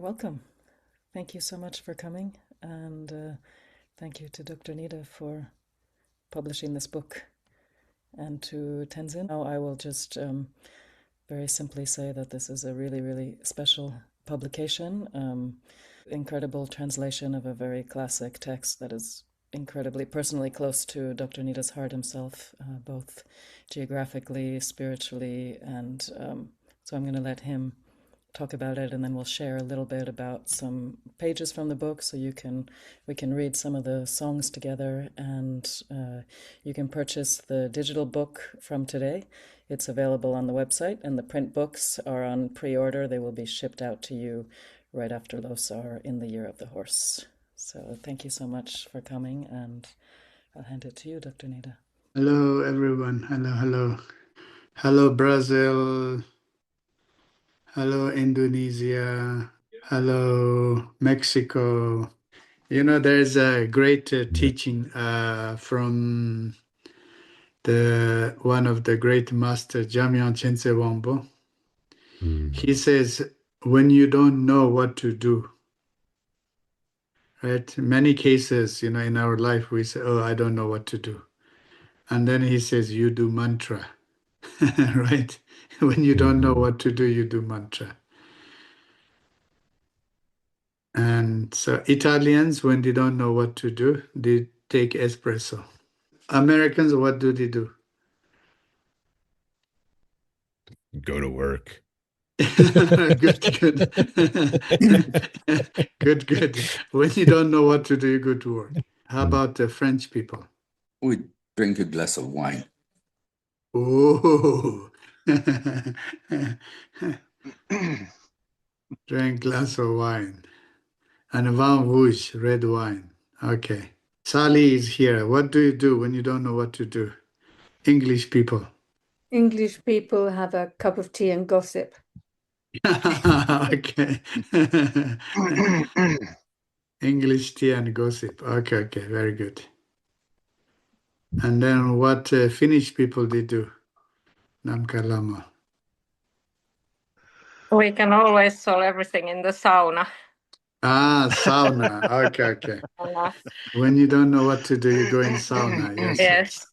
welcome. Thank you so much for coming, and thank you to Dr. Nida for publishing this book, and to Tenzin. Now I will just very simply say that this is a really, really special publication, incredible translation of a very classic text that is incredibly personally close to Dr. Nida's heart himself, both geographically, spiritually, and so I'm going to let him talk about it, and then we'll share a little bit about some pages from the book, so we can read some of the songs together, and you can purchase the digital book from today. It's available on the website, and the print books are on pre-order. They will be shipped out to you right after Losar in the Year of the Horse. So thank you so much for coming, and I'll hand it to you, Dr. Nida. Hello, everyone. Hello. Hello, Brazil. Hello, Indonesia. Hello, Mexico. You know, there's a great teaching from one of the great masters, Jamyang Chense Wangpo. He says, when you don't know what to do, right? Many cases, in our life, we say, oh, I don't know what to do. And then he says, you do mantra, right? When you don't know what to do, you do mantra. And so Italians, when they don't know what to do, they take espresso. Americans, what do they do? Go to work. Good. Good. When you don't know what to do, you go to work. How about the French people? We drink a glass of wine. Oh, drink glass of wine. And vin rouge, red wine. Okay. Sally is here. What do you do when you don't know what to do? English people. English people have a cup of tea and gossip. Okay. English tea and gossip. Okay, very good. And then what Finnish people they do? Namkalama. We can always solve everything in the sauna. Sauna. Okay. Sauna. When you don't know what to do, you go in sauna. Yes.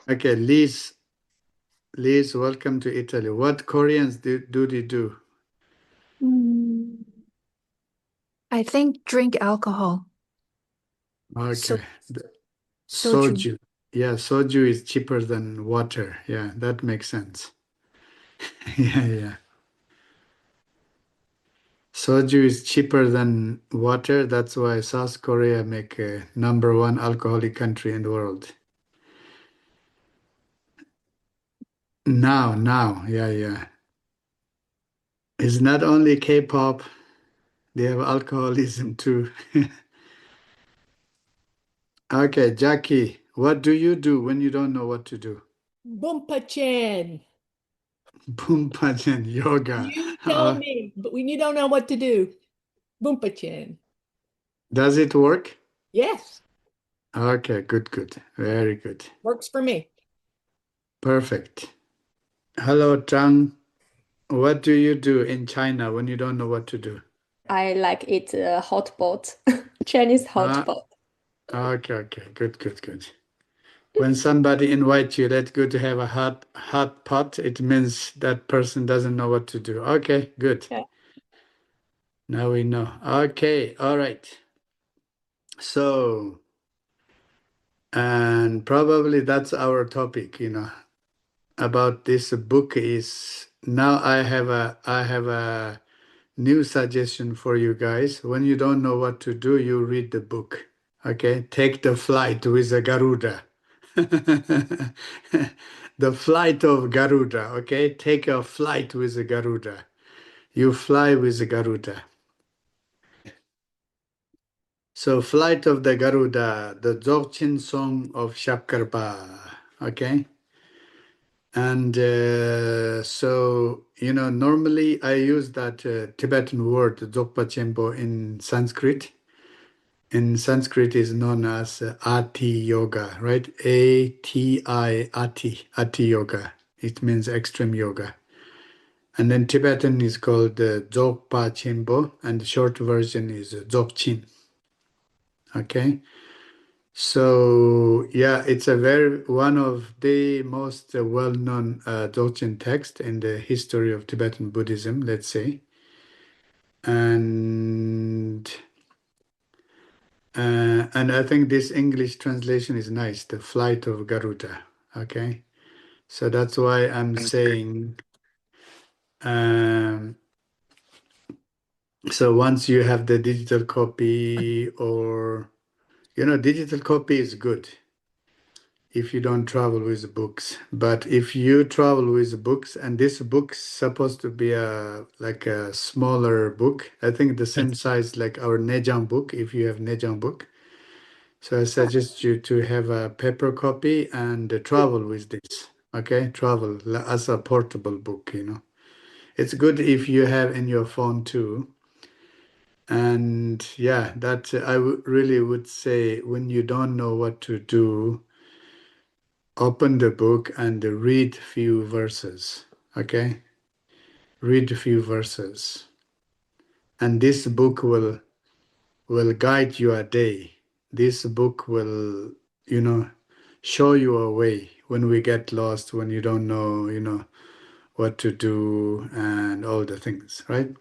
Okay, Liz, welcome to Italy. What Koreans do they do? I think drink alcohol. Okay. Soju. Yeah, soju is cheaper than water. Yeah, that makes sense. Yeah. Soju is cheaper than water. That's why South Korea make a #1 alcoholic country in the world. Now. Yeah. It's not only K-pop. They have alcoholism too. Okay, Jackie, what do you do when you don't know what to do? Bumpachen. Bumpachen, yoga. You tell me, but when you don't know what to do, Bumpachen. Does it work? Yes. Okay, good. Very good. Works for me. Perfect. Hello, Zhang. What do you do in China when you don't know what to do? I like it hot pot, Chinese hot pot. Okay, good. When somebody invites you, that's good to have a hot pot. It means that person doesn't know what to do. Okay, good. Yeah. Now we know. Okay, all right. So, and probably that's our topic, about this book is now I have a new suggestion for you guys. When you don't know what to do, you read the book. Okay, take the flight with a Garuda. The flight of Garuda. Okay, take a flight with a Garuda. You fly with a Garuda. So, flight of the Garuda, the Dzogchen song of Shapkarpa. Okay. And so, normally I use that Tibetan word, Dzogpa Chenpo, in Sanskrit. In Sanskrit is known as Ati Yoga, right? A-T-I, Ati Yoga. It means extreme yoga. And then Tibetan is called Dzogpa Chenpo, and the short version is Dzogchen. Okay. So yeah, it's one of the most well-known Dzogchen text in the history of Tibetan Buddhism, let's say. And I think this English translation is nice, The Flight of Garuda. Okay. So that's why I'm saying, so once you have the digital copy, or, digital copy is good if you don't travel with books. But if you travel with books, and this book's supposed to be like a smaller book, I think the same size like our Nejang book, if you have Nejang book. So I suggest you to have a paper copy and travel with this. Okay, travel as a portable book, It's good if you have in your phone too. And yeah, that really would say, when you don't know what to do, open the book and read few verses. Okay, read a few verses, and this book will guide you a day. This book will, show you a way when we get lost, when you don't know, what to do and all the things, right?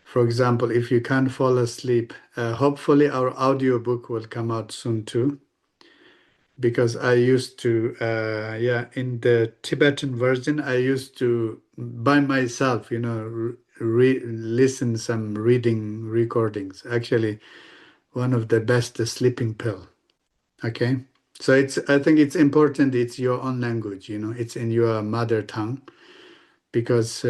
For example, if you can't fall asleep, hopefully our audiobook will come out soon too, because I used to, in the Tibetan version, I used to, by myself, listen some reading recordings. Actually, one of the best sleeping pill. Okay. So I think it's important. It's your own language, it's in your mother tongue, because,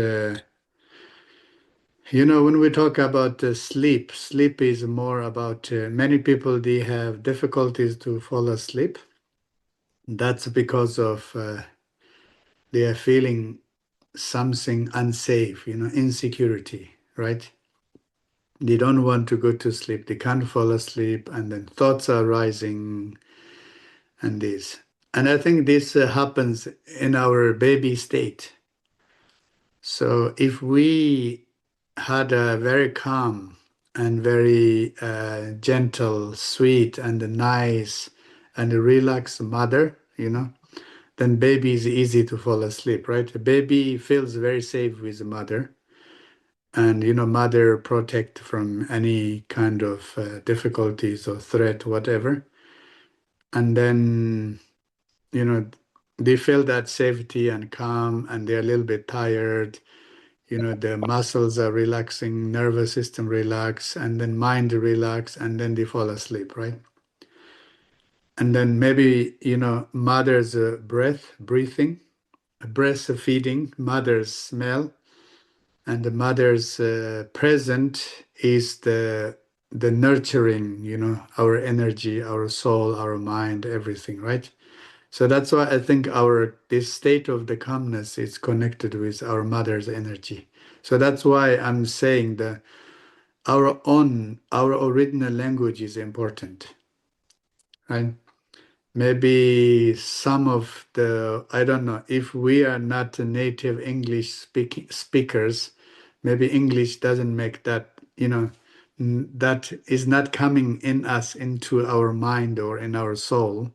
when we talk about sleep is more about, many people, they have difficulties to fall asleep. That's because of they are feeling something unsafe, insecurity, right? They don't want to go to sleep. They can't fall asleep, and then thoughts are rising, and this. And I think this happens in our baby state. So if we had a very calm and very gentle, sweet, and nice and relaxed mother, then baby is easy to fall asleep, right? A baby feels very safe with the mother, and mother protect from any kind of difficulties or threat, whatever. And then they feel that safety and calm, and they're a little bit tired. The muscles are relaxing, nervous system relax, and then mind relax, and then they fall asleep, right? And then maybe mother's breathing, breastfeeding, mother's smell, and the mother's present is the nurturing, our energy, our soul, our mind, everything, right? So that's why I think this state of the calmness is connected with our mother's energy. So that's why I'm saying that our original language is important, right? Maybe some of I don't know, if we are not native English speakers, maybe English doesn't make that, that is not coming in us, into our mind or in our soul,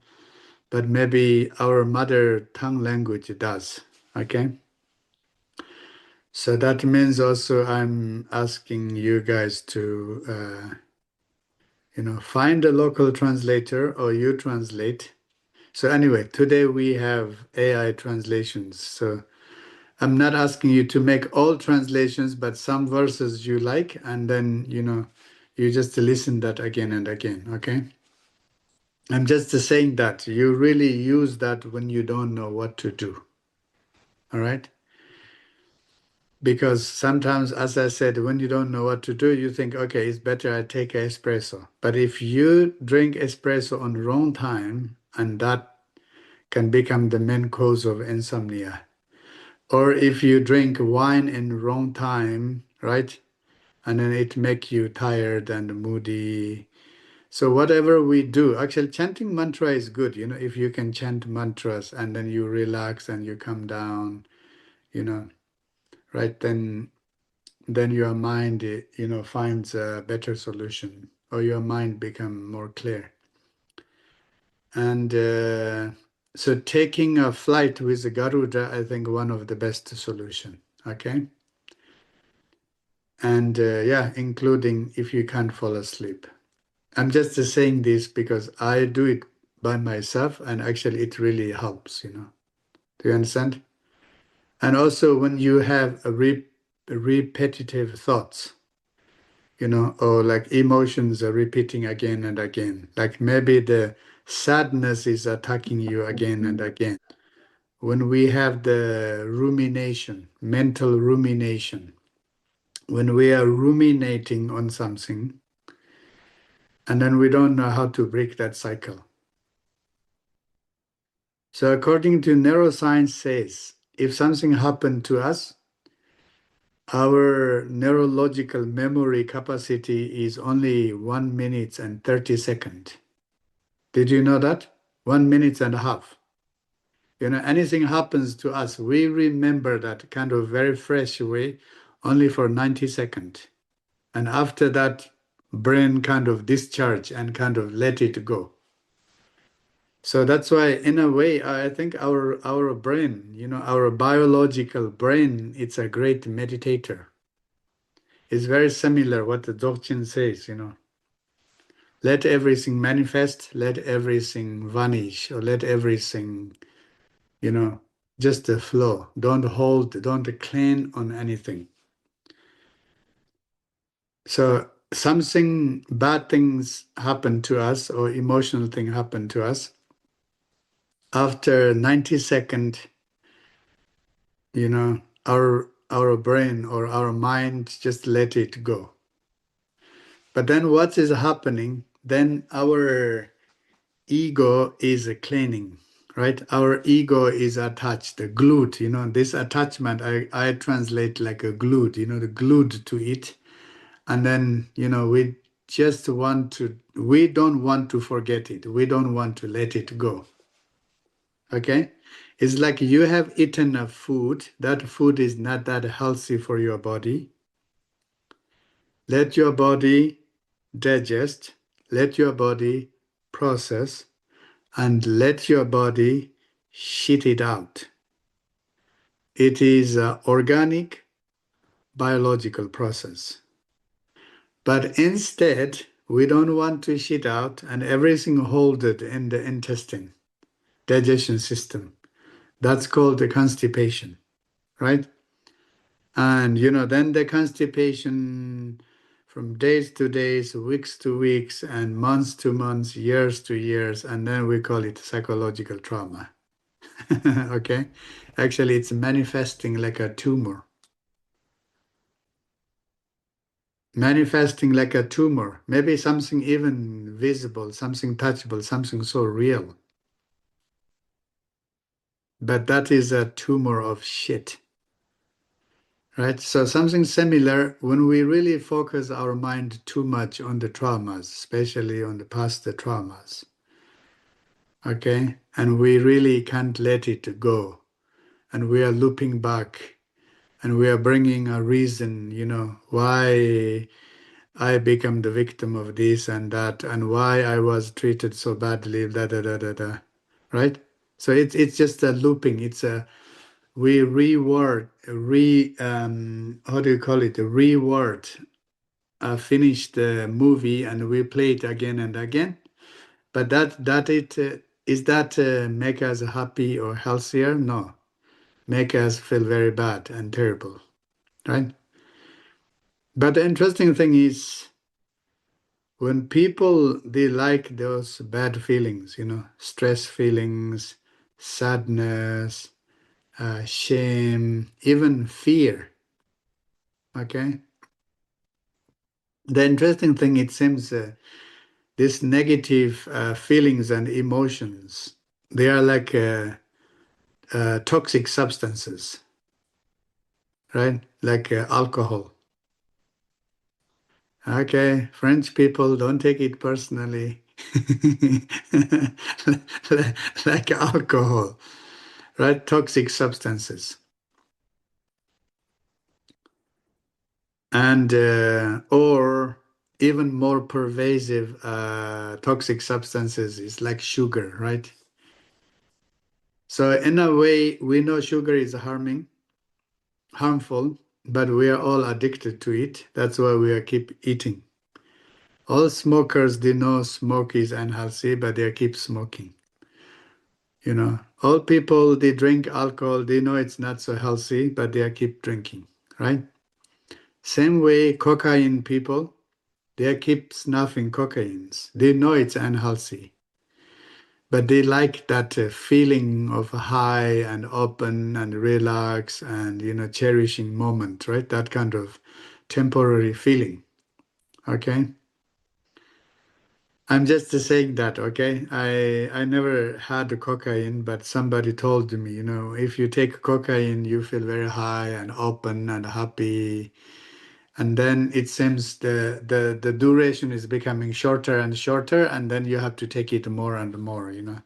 but maybe our mother tongue language does. Okay. So that means also I'm asking you guys to, find a local translator, or you translate. So anyway, today we have AI translations. So I'm not asking you to make all translations, but some verses you like, and then, you just listen that again and again, okay? I'm just saying that you really use that when you don't know what to do, all right? Because sometimes, as I said, when you don't know what to do, you think, okay, it's better I take an espresso. But if you drink espresso on wrong time, and that can become the main cause of insomnia. Or if you drink wine in wrong time, right? And then it make you tired and moody. So whatever we do, actually chanting mantra is good. If you can chant mantras and then you relax and you come down, right? Then your mind, finds a better solution, or your mind become more clear. And so taking a flight with the Garuda, I think one of the best solution, okay? And yeah, including if you can't fall asleep. I'm just saying this because I do it by myself, and actually it really helps, Do you understand? And also when you have repetitive thoughts, or like emotions are repeating again and again, like maybe the sadness is attacking you again and again. When we have the rumination, mental rumination, when we are ruminating on something, and then we don't know how to break that cycle. So according to neuroscience says, if something happened to us, our neurological memory capacity is only 1 minute and 30 seconds. Did you know that? 1 minute and a half. Anything happens to us, we remember that kind of very fresh way only for 90 seconds. And after that, brain kind of discharge and kind of let it go. So that's why, in a way, I think our brain, our biological brain, it's a great meditator. It's very similar what the Dzogchen says, Let everything manifest, let everything vanish, or let everything, just flow. Don't hold, don't cling on anything. So something, bad things happen to us, or emotional thing happen to us. After 90 seconds, our brain or our mind just let it go. But then what is happening? Then our ego is clinging, right? Our ego is attached, glued, this attachment, I translate like a glued, the glued to it. And then, we don't want to forget it. We don't want to let it go. Okay? It's like you have eaten a food. That food is not that healthy for your body. Let your body digest, let your body process, and let your body shit it out. It is an organic, biological process. But instead, we don't want to shit out and everything hold it in the intestine, digestion system. That's called the constipation, right? And, then the constipation from days to days, weeks to weeks, and months to months, years to years, and then we call it psychological trauma. Okay? Actually, it's manifesting like a tumor. Manifesting like a tumor, maybe something even visible, something touchable, something so real. But that is a tumor of shit. Right? So something similar, when we really focus our mind too much on the traumas, especially on the past traumas, okay? And we really can't let it go. And we are looping back and we are bringing a reason, why I become the victim of this and that, and why I was treated so badly, da da da da da, right? So it's just a looping. It's a we reword, how do you call it? Reword. Finish the movie and we play it again and again. But is that make us happy or healthier? No, make us feel very bad and terrible, right? But the interesting thing is, when people, they like those bad feelings, stress feelings, sadness, shame, even fear, okay? The interesting thing, it seems these negative feelings and emotions, they are like toxic substances, right? Like alcohol. Okay, French people, don't take it personally. Like alcohol, right? Toxic substances. and or even more pervasive toxic substances is like sugar, right? So in a way, we know sugar is harmful, but we are all addicted to it. That's why we are keep eating. All smokers, they know smoke is unhealthy, but they keep smoking. You know, all people, they drink alcohol, they know it's not so healthy, but they keep drinking, right? Same way, cocaine people, they keep snuffing cocaines. They know it's unhealthy, but they like that feeling of high and open and relax and, you know, cherishing moment, right? That kind of temporary feeling, okay? I'm just saying that, okay? I never had the cocaine, but somebody told me, you know, if you take cocaine, you feel very high and open and happy. And then it seems the duration is becoming shorter and shorter, and then you have to take it more and more, you know.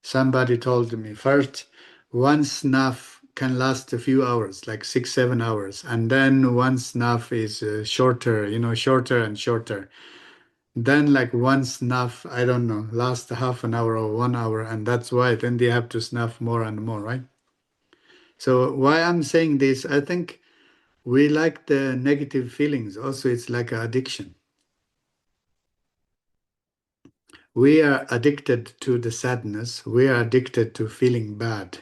Somebody told me first, one snuff can last a few hours, like 6, 7 hours, and then one snuff is shorter, you know, shorter and shorter. Then, like one snuff, I don't know, lasts half an hour or 1 hour, and that's why then they have to snuff more and more, right? So, why I'm saying this, I think we like the negative feelings. Also, it's like an addiction. We are addicted to the sadness. We are addicted to feeling bad.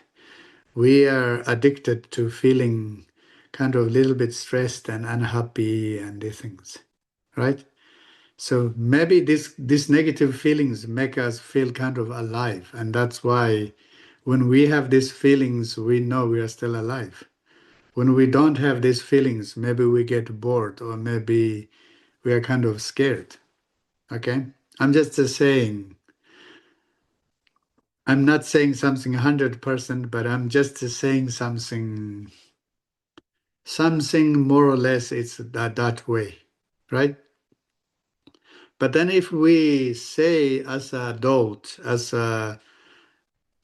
We are addicted to feeling kind of a little bit stressed and unhappy and these things, right? So maybe these negative feelings make us feel kind of alive, and that's why when we have these feelings, we know we are still alive. When we don't have these feelings, maybe we get bored or maybe we are kind of scared. Okay? I'm just saying, I'm not saying something 100%, but I'm just saying something more or less it's that way, right? But then if we say as an adult, as a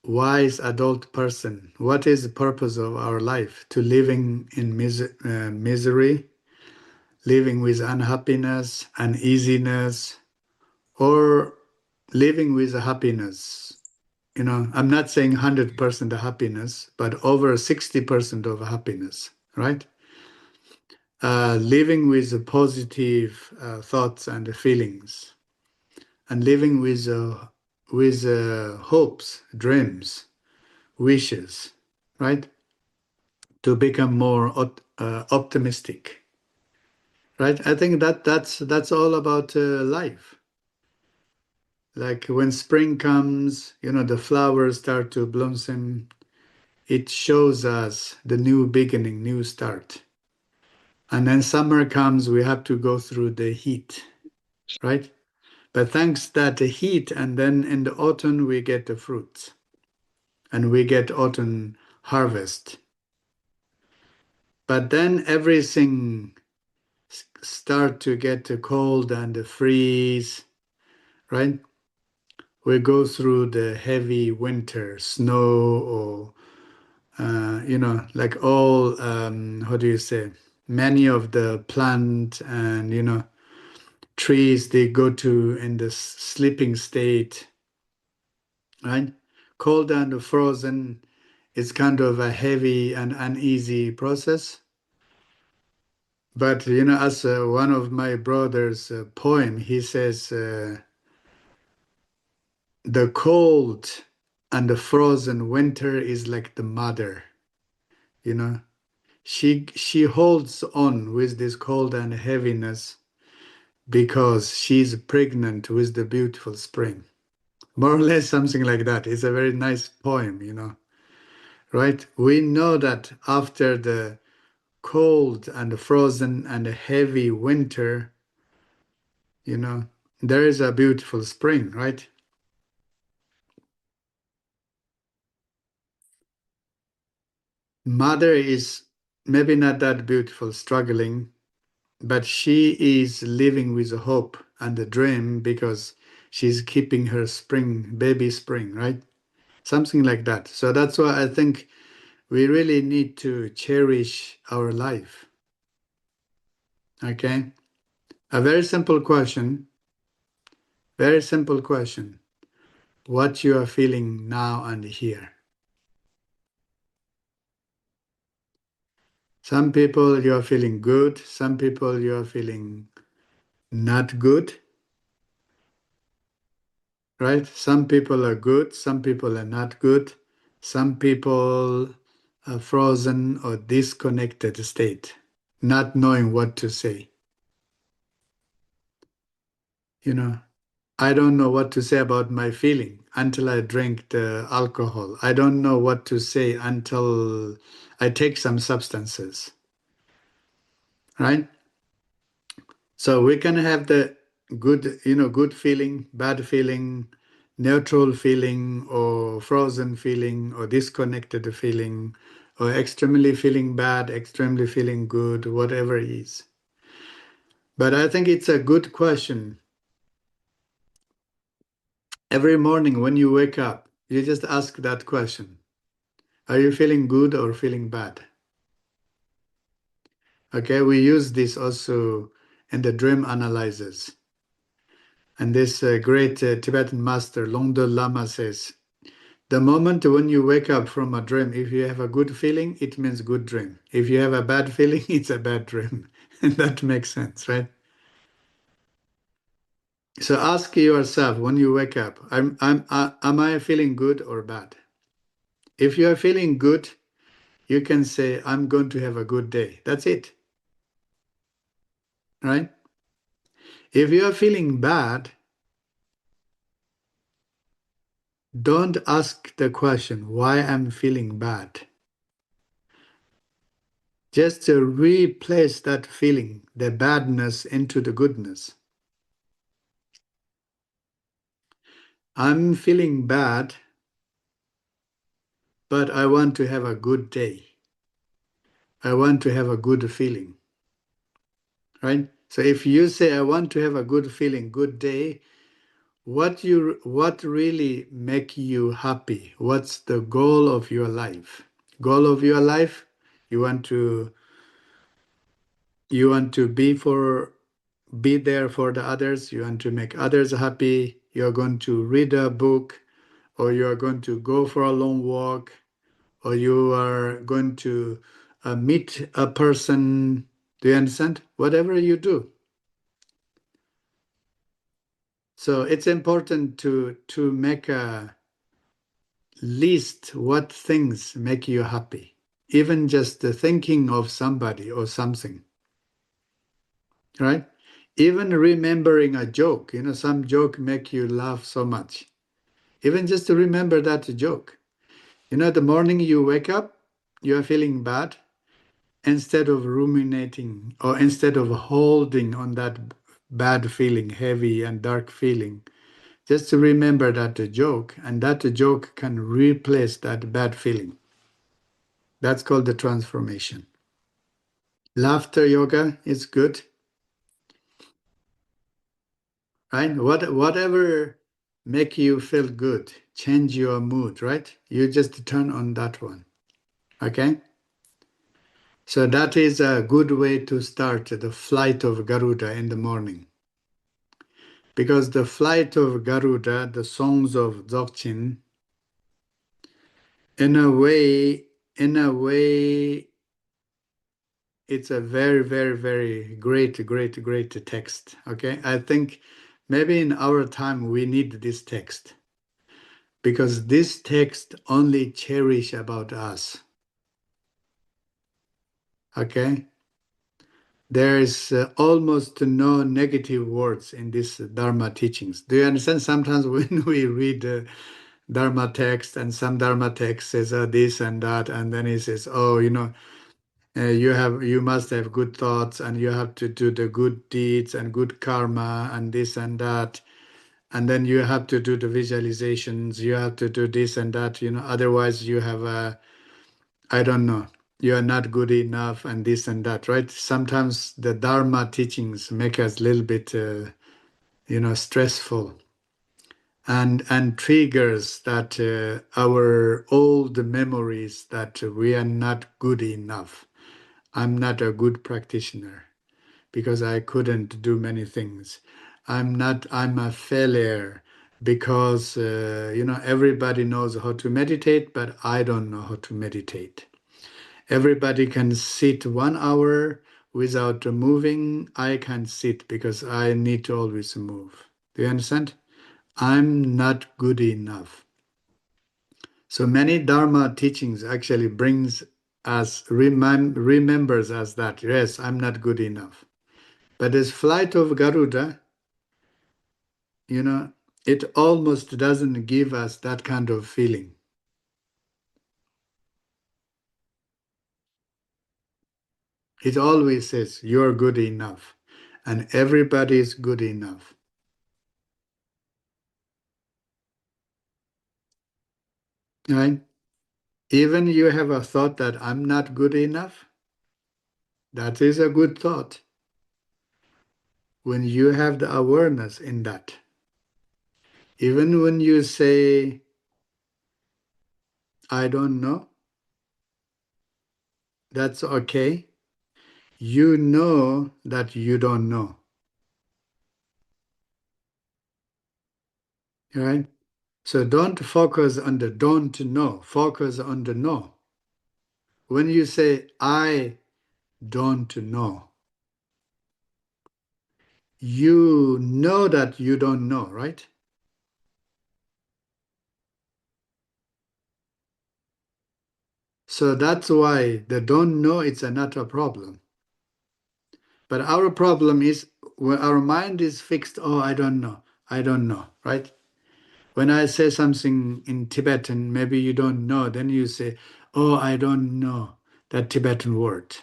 wise adult person, what is the purpose of our life? To living in misery, living with unhappiness, uneasiness, or living with happiness? You know, I'm not saying 100% happiness, but over 60% of happiness, right? Living with positive thoughts and feelings, and living with hopes, dreams, wishes, right? To become more optimistic, right? I think that's all about life. Like when spring comes, you know, the flowers start to blossom. It shows us the new beginning, new start. And then summer comes, we have to go through the heat, right? But thanks that the heat, and then in the autumn we get the fruits, and we get autumn harvest. But then everything start to get cold and freeze, right? We go through the heavy winter, snow, or you know, like all how do you say? Many of the plant and you know trees they go to in the sleeping state, right? Cold and frozen is kind of a heavy and uneasy process. But you know, as one of my brother's poem, he says, "The cold and the frozen winter is like the mother. You know, she holds on with this cold and heaviness because she's pregnant with the beautiful spring." More or less something like that. It's a very nice poem, you know, right? We know that after the cold and frozen and heavy winter, you know, there is a beautiful spring, right? Mother is maybe not that beautiful, struggling, but she is living with a hope and a dream because she's keeping her spring, baby spring, right? Something like that. So that's why I think we really need to cherish our life. Okay? A very simple question. Very simple question. What you are feeling now and here. Some people you are feeling good. Some people you are feeling not good. Right? Some people are good. Some people are not good. Some people are frozen or disconnected state, not knowing what to say. You know, I don't know what to say about my feeling until I drink the alcohol. I don't know what to say until I take some substances. Right? So we can have the good, good feeling, bad feeling, neutral feeling, or frozen feeling, or disconnected feeling, or extremely feeling bad, extremely feeling good, whatever it is. But I think it's a good question. Every morning when you wake up, you just ask that question. Are you feeling good or feeling bad? Okay, we use this also in the dream analyzers. And this great Tibetan master, Longdo Lama, says, the moment when you wake up from a dream, if you have a good feeling, it means good dream. If you have a bad feeling, it's a bad dream. And that makes sense, right? So ask yourself when you wake up, am I feeling good or bad? If you are feeling good, you can say, I'm going to have a good day. That's it, right? If you are feeling bad, don't ask the question, why I'm feeling bad. Just to replace that feeling, the badness, into the goodness. I'm feeling bad, but I want to have a good day. I want to have a good feeling, right? So if you say, I want to have a good feeling, good day, what really make you happy? What's the goal of your life? Goal of your life, you want to be there for the others, you want to make others happy, you're going to read a book, or you're going to go for a long walk, or you are going to meet a person. Do you understand? Whatever you do. So it's important to make a list what things make you happy. Even just the thinking of somebody or something, right? Even remembering a joke, some joke make you laugh so much. Even just to remember that joke. The morning you wake up, you are feeling bad. Instead of ruminating or instead of holding on that bad feeling, heavy and dark feeling, just to remember that joke, and that joke can replace that bad feeling. That's called the transformation. Laughter yoga is good, right? Whatever make you feel good, change your mood, right? You just turn on that one, okay? So that is a good way to start the flight of Garuda in the morning. Because the flight of Garuda, the songs of Dzogchen, in a way, it's a very, very, very great text. Okay, I think maybe in our time we need this text, because this text only cherish about us. Okay, there is almost no negative words in this Dharma teachings. Do you understand? Sometimes when we read Dharma text, and some Dharma text says this and that, and then he says, oh, you must have good thoughts, and you have to do the good deeds and good karma and this and that, and then you have to do the visualizations, you have to do this and that, otherwise you have I don't know, you are not good enough and this and that, right? Sometimes the Dharma teachings make us a little bit stressful, and triggers that our old memories that we are not good enough. I'm not a good practitioner. because I couldn't do many things. I'm a failure because, everybody knows how to meditate, but I don't know how to meditate. Everybody can sit 1 hour without moving. I can't sit because I need to always move. Do you understand? I'm not good enough. So many Dharma teachings actually brings us, remembers us that, yes, I'm not good enough. But this flight of Garuda, it almost doesn't give us that kind of feeling. It always says, you're good enough, and everybody is good enough. Right? Even you have a thought that I'm not good enough, that is a good thought. When you have the awareness in that, even when you say, I don't know, that's okay. You know that you don't know. Right? So don't focus on the don't know, focus on the know. When you say, I don't know, you know that you don't know, right? So that's why the don't know is not a problem. But our problem is when our mind is fixed, oh, I don't know, right? When I say something in Tibetan, maybe you don't know, then you say, oh, I don't know that Tibetan word.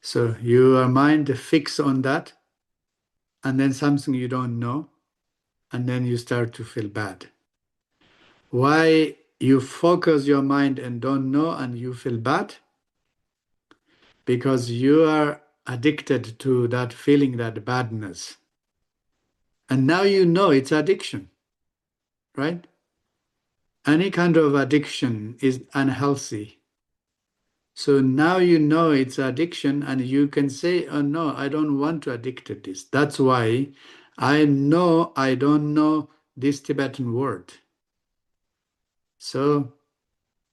So your mind fixed on that, and then something you don't know, and then you start to feel bad. Why you focus your mind and don't know and you feel bad? Because you are addicted to that feeling, that badness. And now you know it's addiction, right? Any kind of addiction is unhealthy. So now you know it's addiction and you can say, oh no, I don't want to addict to this. That's why I know I don't know this Tibetan word. So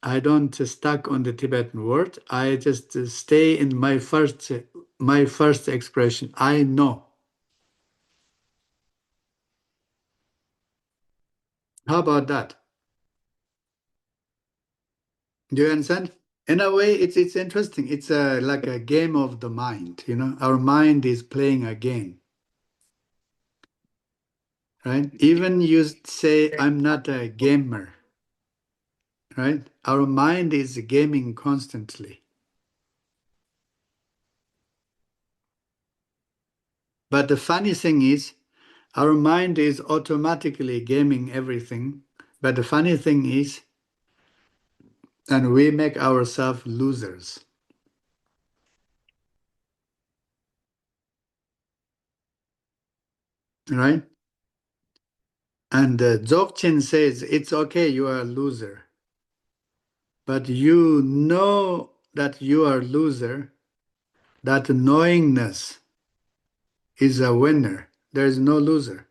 I don't stuck on the Tibetan word. I just stay in my first expression. I know. How about that? Do you understand? In a way, it's interesting. It's like a game of the mind. Our mind is playing a game, right? Even you say, I'm not a gamer, right? Our mind is gaming constantly. But the funny thing is, our mind is automatically gaming everything. But the funny thing is, and we make ourselves losers, right? And Dzogchen says, it's okay, you are a loser. But you know that you are a loser, that knowingness is a winner. There is no loser.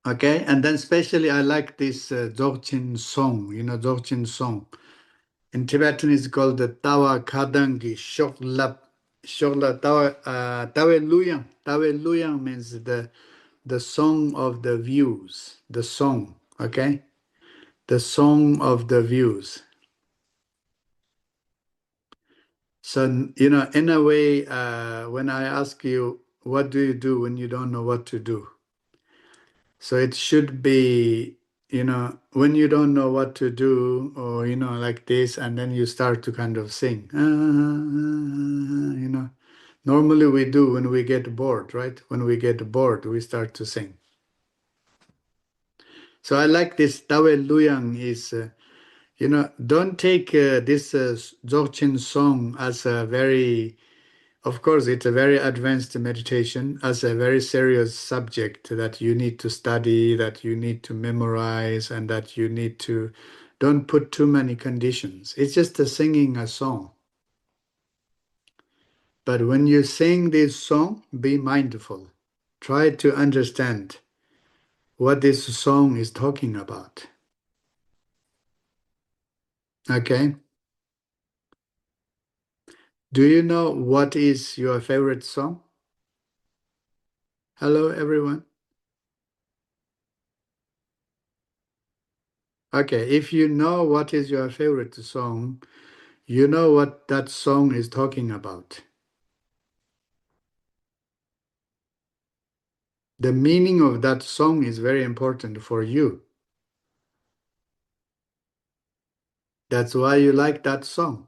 Okay, and then especially I like this Dzogchen song, Dzogchen song. In Tibetan it's called the Tawa Kadangi Shokla Tawe Luyang. Tawe Luyang means the song of the views, the song, okay? The song of the views. So, in a way, when I ask you, what do you do when you don't know what to do? So it should be, when you don't know what to do, or, like this, and then you start to kind of sing. Normally we do when we get bored, right? When we get bored, we start to sing. So I like this Tawe Luyang is, don't take this Dzogchen song as a very, of course, it's a very advanced meditation, as a very serious subject that you need to study, that you need to memorize, and that you need to Don't put too many conditions. It's just a singing a song. But when you sing this song, be mindful. Try to understand what this song is talking about. Okay? Do you know what is your favorite song? Hello, everyone. Okay, if you know what is your favorite song, you know what that song is talking about. The meaning of that song is very important for you. That's why you like that song.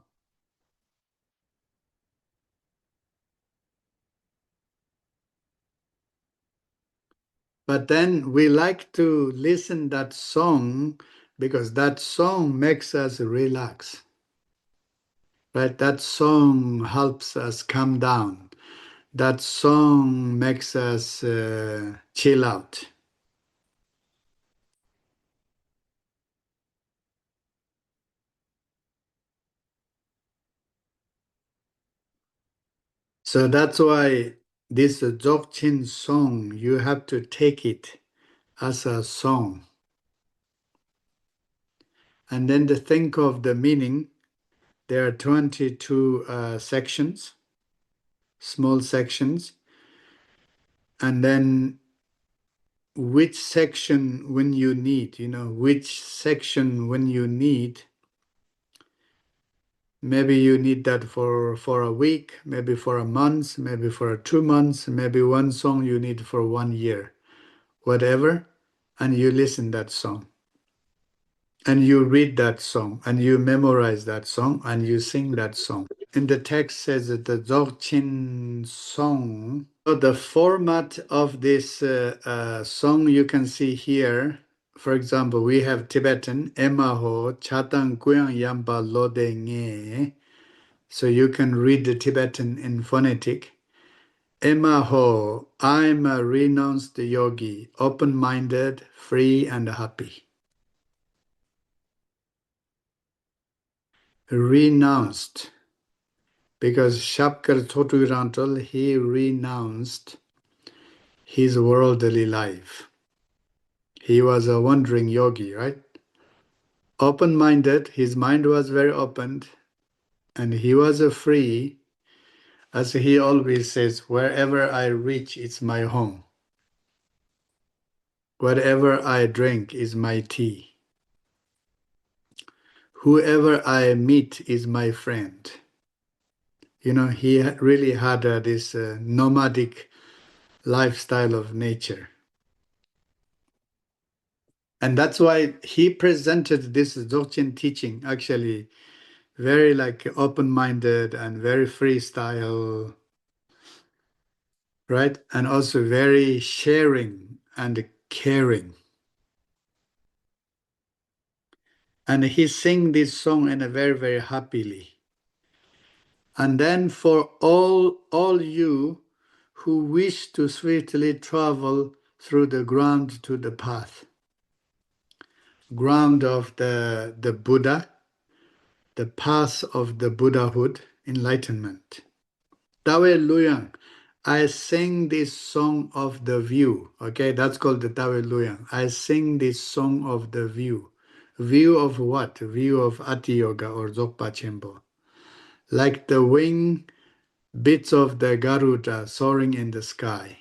But then we like to listen that song because that song makes us relax. Right? That song helps us calm down. That song makes us chill out. So that's why this Dzogchen song, you have to take it as a song. And then to think of the meaning, there are 22 sections, small sections. And then which section when you need, which section when you need. Maybe you need that for a week, maybe for a month, maybe for 2 months, maybe one song you need for 1 year, whatever. And you listen that song. And you read that song, and you memorize that song, and you sing that song. And the text says that the Dzogchen song. So the format of this song you can see here. For example, we have Tibetan, Emaho, Chatang Kuyang Yamba Lode Nge. So you can read the Tibetan in phonetic. Emaho, I'm a renounced yogi, open-minded, free and happy. Renounced, because Shapkar Thoturantal, he renounced his worldly life. He was a wandering yogi, right? Open-minded, his mind was very open, and he was a free, as he always says, wherever I reach, it's my home. Whatever I drink is my tea. Whoever I meet is my friend. He really had this nomadic lifestyle of nature. And that's why he presented this Dzogchen teaching actually very open-minded and very freestyle, right? And also very sharing and caring. And he sang this song in a very, very happily. And then for all you who wish to swiftly travel through the ground to the path, ground of the Buddha, the path of the Buddhahood, enlightenment. Tawe Luyang, I sing this song of the view. Okay, that's called the Tawe Luyang. I sing this song of the view. View of what? View of Ati Yoga or Dzogpa Chenpo. Like the wing bits of the Garuda soaring in the sky.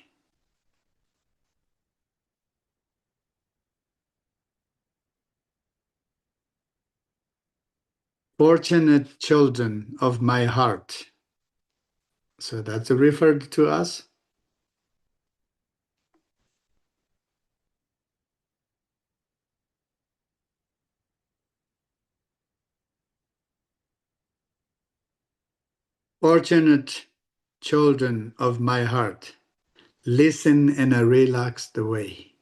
Fortunate children of my heart. So that's referred to us. Fortunate children of my heart, listen in a relaxed way.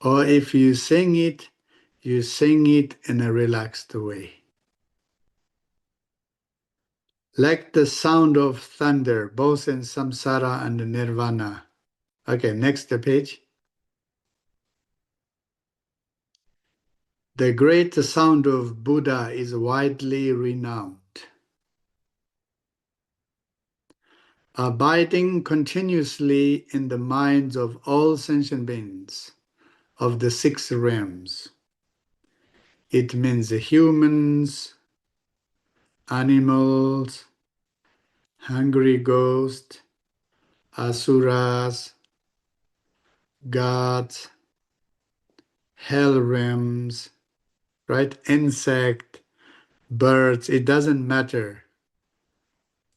Or if you sing it in a relaxed way. Like the sound of thunder, both in samsara and nirvana. Okay, next page. The great sound of Buddha is widely renowned. Abiding continuously in the minds of all sentient beings of the 6 realms. It means humans, animals, hungry ghosts, asuras, gods, hell realms, right? Insect, birds, it doesn't matter.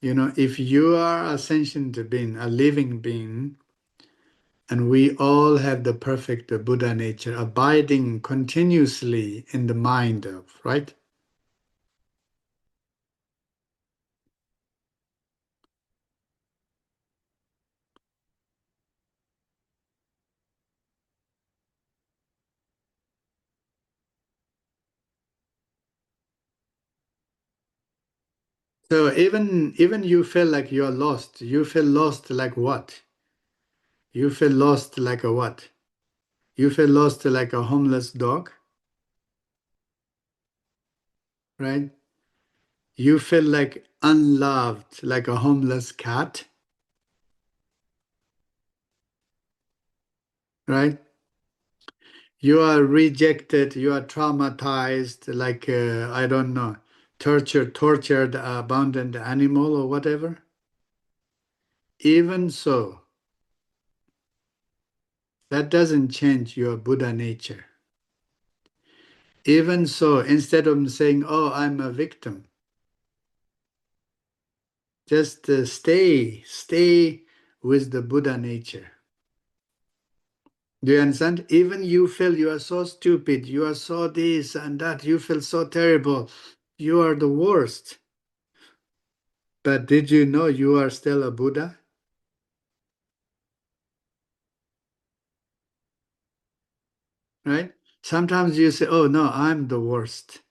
You know, if you are a sentient being, a living being, and we all have the perfect Buddha nature abiding continuously in the mind of, right? So even you feel like you're lost. You feel lost like what? You feel lost like a what? You feel lost like a homeless dog, right? You feel like unloved like a homeless cat, right? You are rejected, you are traumatized like, I don't know, tortured, abandoned animal or whatever. Even so, that doesn't change your Buddha nature. Even so, instead of saying, oh, I'm a victim, just stay with the Buddha nature. Do you understand? Even you feel you are so stupid, you are so this and that, you feel so terrible, you are the worst. But did you know you are still a Buddha? Right? Sometimes you say, oh no, I'm the worst.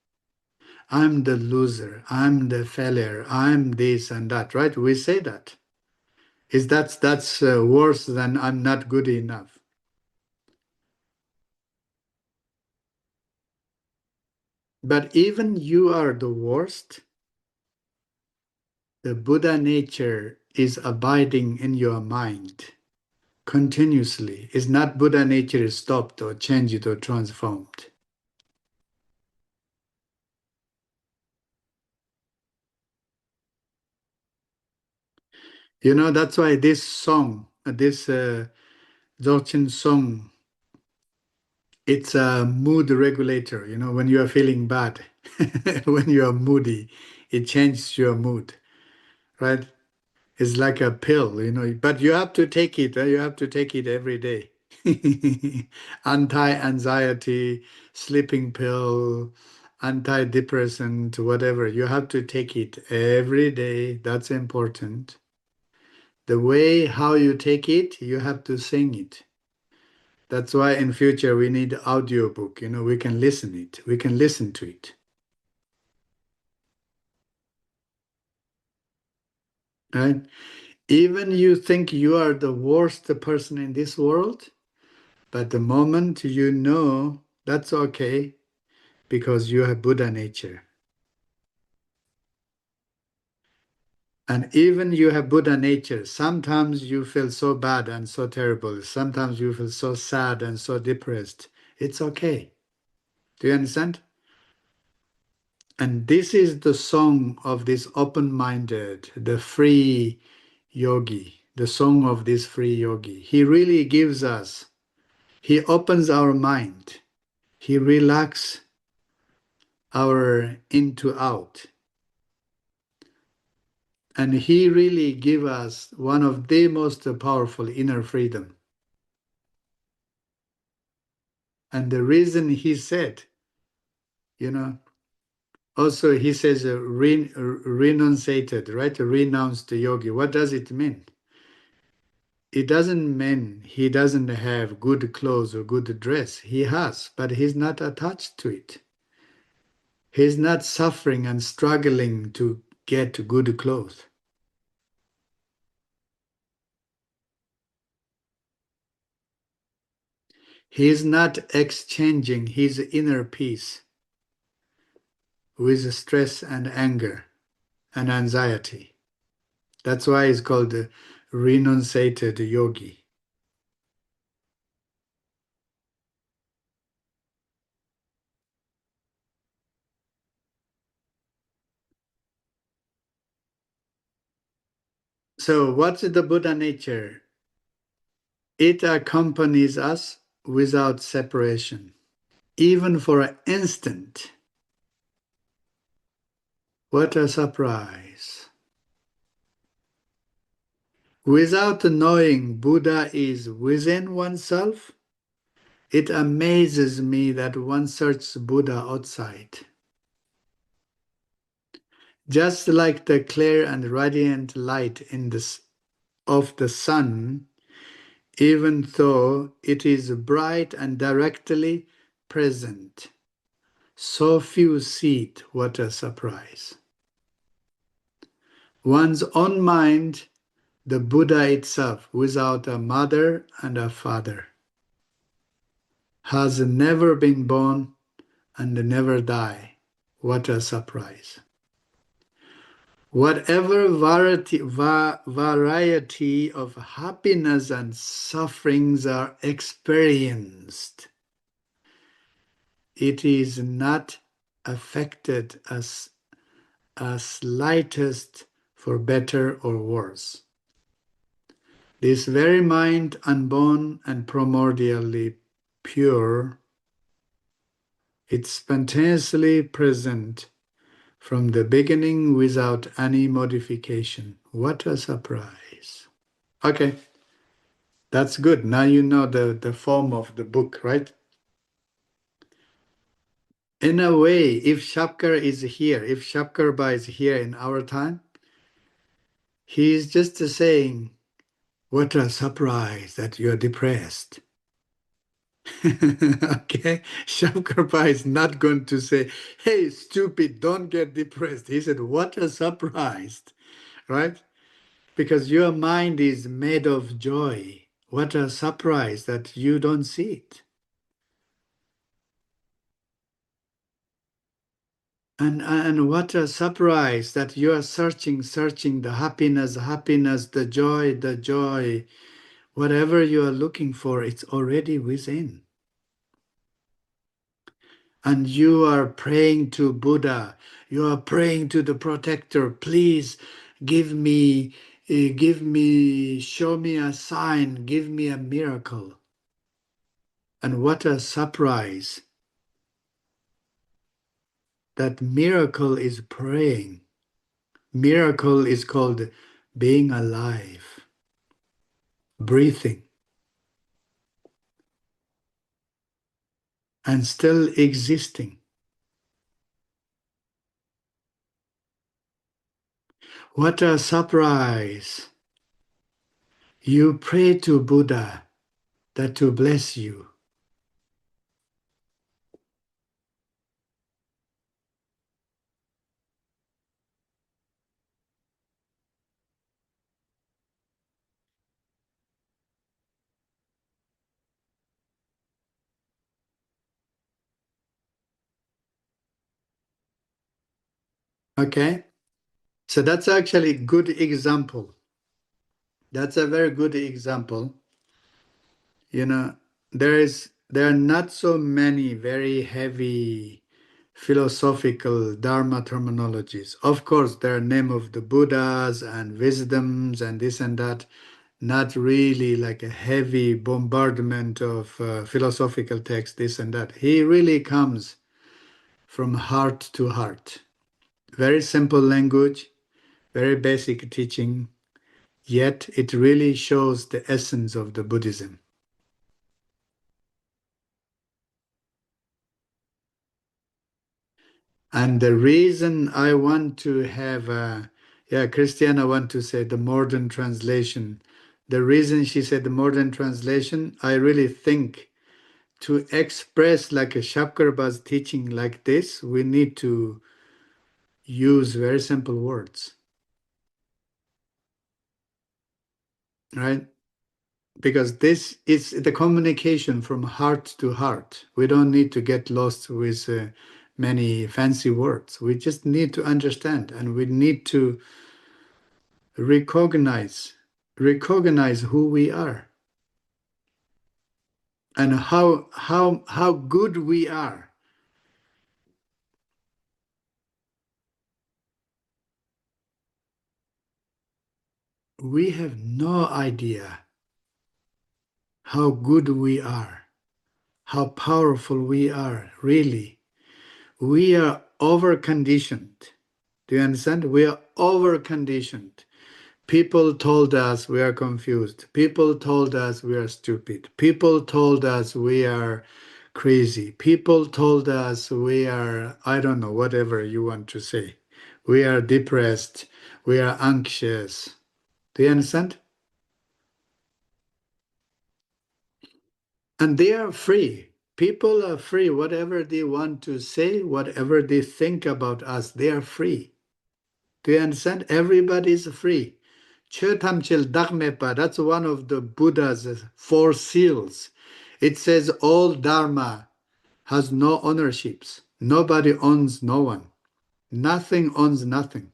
I'm the loser. I'm the failure. I'm this and that, right? We say that. That's worse than I'm not good enough. But even you are the worst, the Buddha nature is abiding in your mind continuously. It's not Buddha nature is stopped or changed or transformed. You know, that's why this song, this Dzogchen song, it's a mood regulator. You know, when you are feeling bad, when you are moody, it changes your mood, right? It's like a pill, you know, but you have to take it. You have to take it every day. Anti-anxiety, sleeping pill, antidepressant, whatever. You have to take it every day. That's important. The way how you take it, you have to sing it. That's why in future we need audiobook. You know, we can listen it. We can listen to it. Right? Even you think you are the worst person in this world, but the moment you know, that's okay because you have Buddha nature. And even you have Buddha nature, sometimes you feel so bad and so terrible. Sometimes you feel so sad and so depressed. It's okay. Do you understand? And this is the song of this open-minded, the free yogi, the song of this free yogi. He really gives us, he opens our mind. He relaxes our into out. And he really gives us one of the most powerful inner freedom. And the reason he said, you know, also he says renunciated, right? Renounced yogi. What does it mean? It doesn't mean he doesn't have good clothes or good dress. He has, but he's not attached to it. He's not suffering and struggling to get good clothes. He is not exchanging his inner peace with stress and anger and anxiety. That's why he's called the renunciated yogi. So what's the Buddha nature? It accompanies us without separation, even for an instant. What a surprise. Without knowing Buddha is within oneself, it amazes me that one searches Buddha outside. Just like the clear and radiant light of the sun, even though it is bright and directly present, so few see it. What a surprise. One's own mind, the Buddha itself, without a mother and a father, has never been born and never die. What a surprise. Whatever variety of happiness and sufferings are experienced, it is not affected as slightest for better or worse. This very mind, unborn and primordially pure, it's spontaneously present from the beginning without any modification. What a surprise. Okay, that's good. Now you know the form of the book, right? In a way, if Shapkar is here, if Shapkarba is here in our time, he is just saying, what a surprise that you're depressed. Okay, Shapkarba is not going to say, hey, stupid, don't get depressed. He said, what a surprise, right? Because your mind is made of joy. What a surprise that you don't see it. And what a surprise that you are searching the happiness, the joy, whatever you are looking for, it's already within. And you are praying to Buddha, you are praying to the protector, please give me, show me a sign, give me a miracle. And what a surprise that miracle is praying. Miracle is called being alive, breathing, and still existing. What a surprise! You pray to Buddha that to bless you. Okay? So that's actually a good example. That's a very good example. You know, there are not so many very heavy philosophical Dharma terminologies. Of course, there are name of the Buddhas and wisdoms and this and that, not really like a heavy bombardment of philosophical text, this and that. He really comes from heart to heart. Very simple language, very basic teaching, yet it really shows the essence of the Buddhism. And the reason I want to have, Christiana want to say the modern translation. The reason she said the modern translation, I really think to express like a Shapkarba's teaching like this, we need to use very simple words, right? because this is the communication from heart to heart. We don't need to get lost with many fancy words. We just need to understand, and we need to recognize who we are and how good we are. We have no idea how good we are, how powerful we are, really. We are over-conditioned. Do you understand? We are over-conditioned. People told us we are confused. People told us we are stupid. People told us we are crazy. People told us we are, I don't know, whatever you want to say. We are depressed. We are anxious. Do you understand? And they are free. People are free. Whatever they want to say, whatever they think about us, they are free. Do you understand? Everybody is free. Chotamchil Dharmepa, that's one of the Buddha's 4 seals. It says all Dharma has no ownerships. Nobody owns no one. Nothing owns nothing.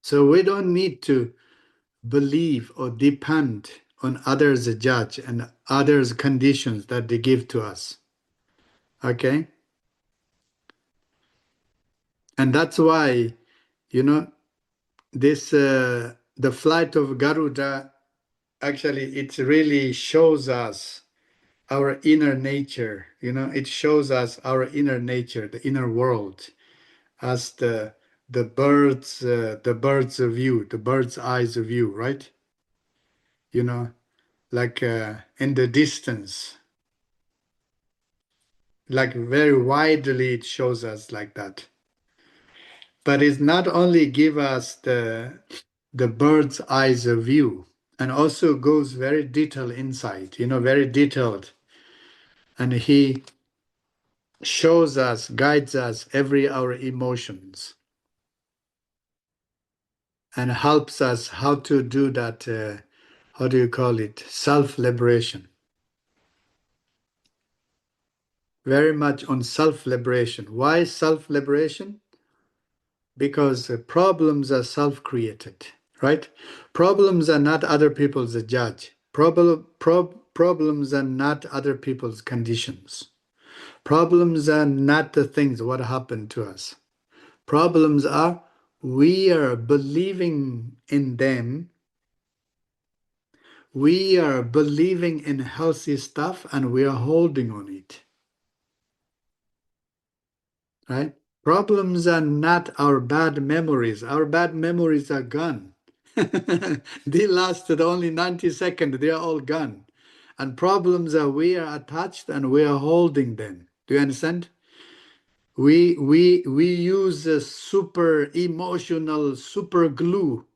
So we don't need to believe or depend on others' judge and others' conditions that they give to us. Okay? And that's why, this the flight of Garuda, actually, it really shows us our inner nature. It shows us our inner nature, the inner world, as the bird's view, the bird's eyes view, right? Like in the distance, like very widely it shows us like that. But it's not only give us the bird's eyes view, and also goes very detailed inside, very detailed. And he shows us, guides us every our emotions, and helps us how to do that, how do you call it, self-liberation. Very much on self-liberation. Why self-liberation? Because problems are self-created, right? Problems are not other people's judge. Problems are not other people's conditions. Problems are not the things what happened to us. Problems are we are believing in them. We are believing in healthy stuff and we are holding on it. Right? Problems are not our bad memories. Our bad memories are gone. They lasted only 90 seconds. They are all gone. And problems are we are attached and we are holding them. Do you understand? We use a super emotional super glue,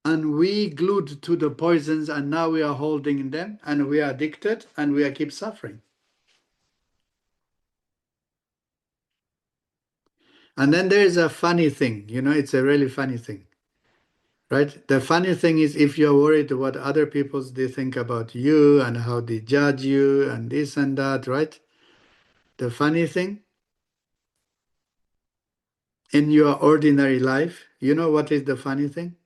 and we glued to the poisons, and now we are holding them, and we are addicted, and we are keep suffering. And then there is a funny thing, it's a really funny thing, right? The funny thing is if you're worried what other people they think about you and how they judge you and this and that, right? The funny thing, in your ordinary life, what is the funny thing?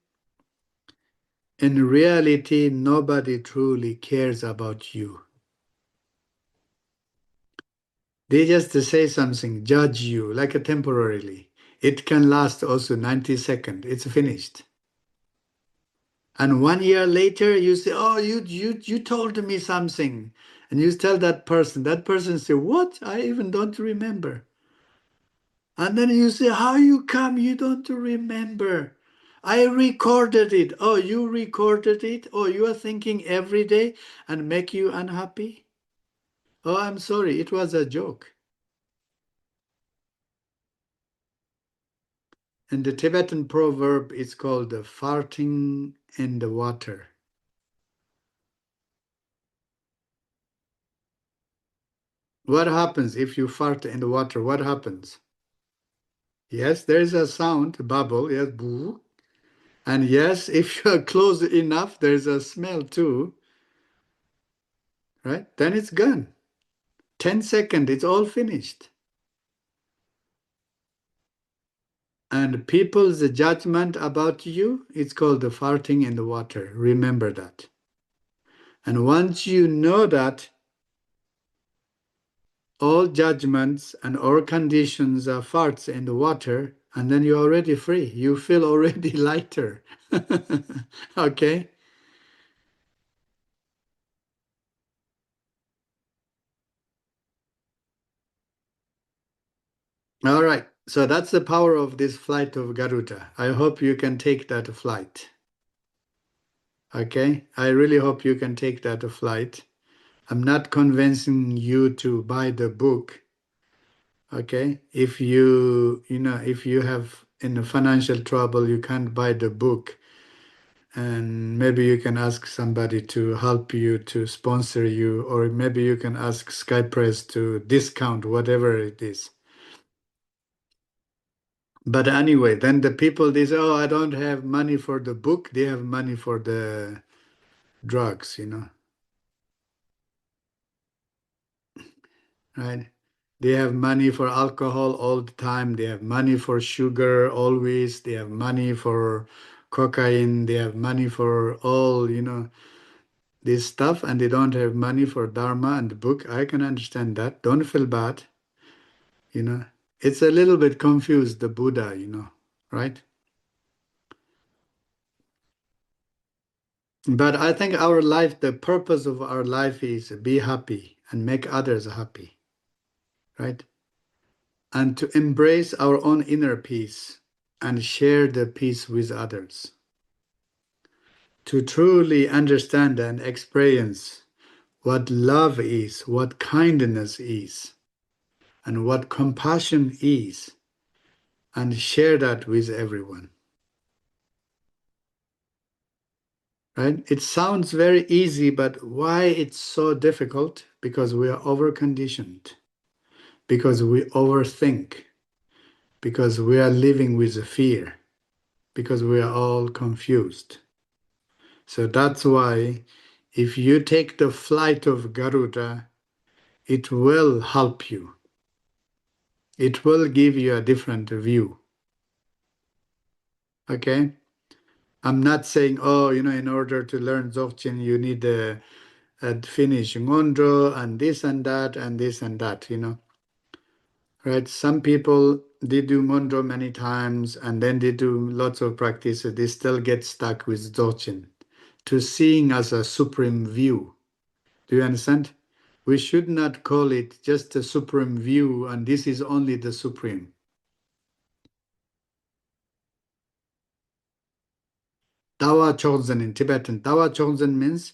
In reality, nobody truly cares about you. They just say something, judge you, like a temporarily. It can last also 90 seconds. It's finished. And 1 year later, you say, oh, you told me something. And you tell that person say, what? I even don't remember. And then you say, how you come you don't remember? I recorded it. Oh, you recorded it? Oh, you are thinking every day and make you unhappy? Oh, I'm sorry, it was a joke. In the Tibetan proverb, it's called the farting in the water. What happens if you fart in the water? What happens? Yes, there is a sound, a bubble, yes, boo. And yes, if you're close enough, there's a smell too, right? Then it's gone. 10 seconds, it's all finished. And people's judgment about you, it's called the farting in the water. Remember that. And once you know that, all judgments and all conditions are farts in the water, and then you're already free. You feel already lighter. Okay? All right. So that's the power of this flight of Garuda. I hope you can take that flight. Okay? I really hope you can take that flight. I'm not convincing you to buy the book. Okay? If if you have in financial trouble, you can't buy the book. And maybe you can ask somebody to help you, to sponsor you, or maybe you can ask Skypress to discount whatever it is. But anyway, then the people, they say, oh, I don't have money for the book. They have money for the drugs, right? They have money for alcohol all the time. They have money for sugar always. They have money for cocaine. They have money for all, this stuff, and they don't have money for Dharma and the book. I can understand that. Don't feel bad. It's a little bit confused, the Buddha, right? But I think our life, the purpose of our life is be happy and make others happy, right? And to embrace our own inner peace and share the peace with others. To truly understand and experience what love is, what kindness is, and what compassion is, and share that with everyone. Right? It sounds very easy, but why it's so difficult? Because we are over-conditioned, because we overthink, because we are living with fear, because we are all confused. So that's why if you take the flight of Garuda, it will help you. It will give you a different view. Okay? I'm not saying, oh, in order to learn Dzogchen, you need to finish Ngondro and this and that and this and that, Right? Some people, they do Ngondro many times and then they do lots of practice. They still get stuck with Dzogchen, to seeing as a supreme view. Do you understand? We should not call it just a supreme view and this is only the supreme. Dawa Chogzen in Tibetan. Dawa Chogzen means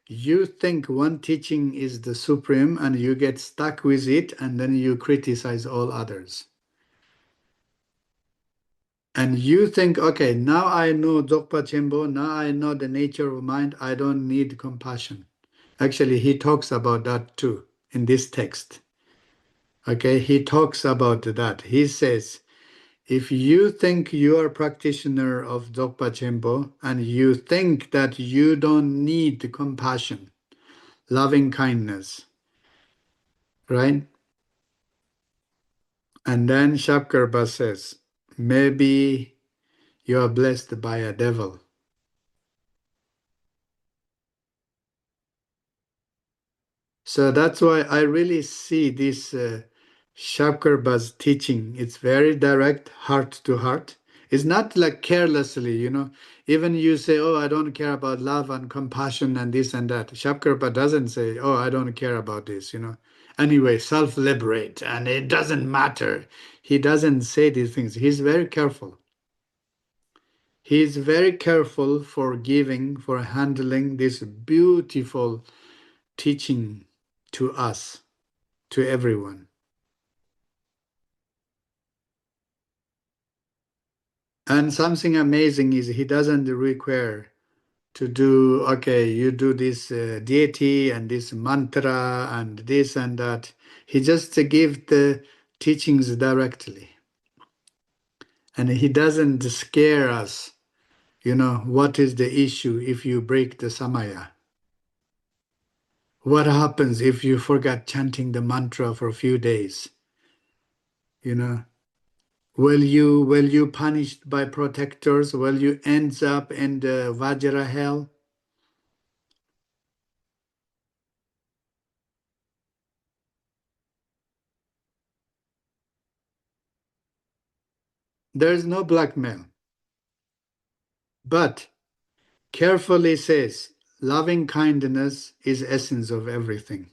you think one teaching is the supreme and you get stuck with it and then you criticize all others. And you think, okay, now I know Dzogpa Chenpo, now I know the nature of mind, I don't need compassion. Actually, he talks about that too in this text. Okay, he talks about that. He says, if you think you are a practitioner of Dzogpa Chenpo and you think that you don't need compassion, loving kindness, right? And then Shapkarpa says, maybe you are blessed by a devil. So that's why I really see this Shapkarpa's teaching. It's very direct, heart to heart. It's not like carelessly, Even you say, oh, I don't care about love and compassion and this and that. Shapkarpa doesn't say, oh, I don't care about this, Anyway, self-liberate and it doesn't matter. He doesn't say these things. He's very careful. He is very careful for giving, for handling this beautiful teaching to us, to everyone. And something amazing is he doesn't require to do, okay, you do this deity and this mantra and this and that. He just gives the teachings directly. And he doesn't scare us, what is the issue if you break the samaya? What happens if you forget chanting the mantra for a few days? Will you punished by protectors? Will you end up in the Vajra hell? There is no blackmail. But carefully says, loving kindness is essence of everything.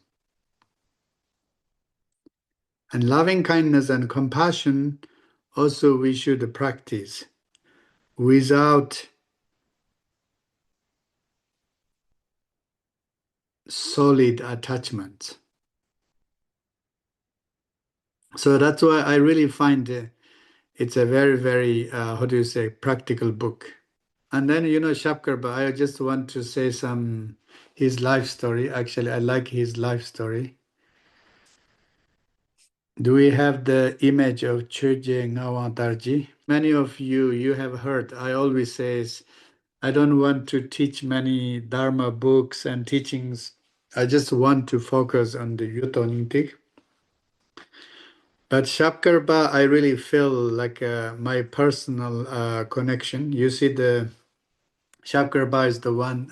And loving kindness and compassion also we should practice without solid attachment. So that's why I really find it's a very, very, practical book. And then, Shapkarba, I just want to say his life story. Actually, I like his life story. Do we have the image of Chöje Ngawantarji? Many of you have heard, I always say, I don't want to teach many Dharma books and teachings. I just want to focus on the Yutonintik. But Shapkarba, I really feel like my personal connection. You see, the Shapkarba is the one,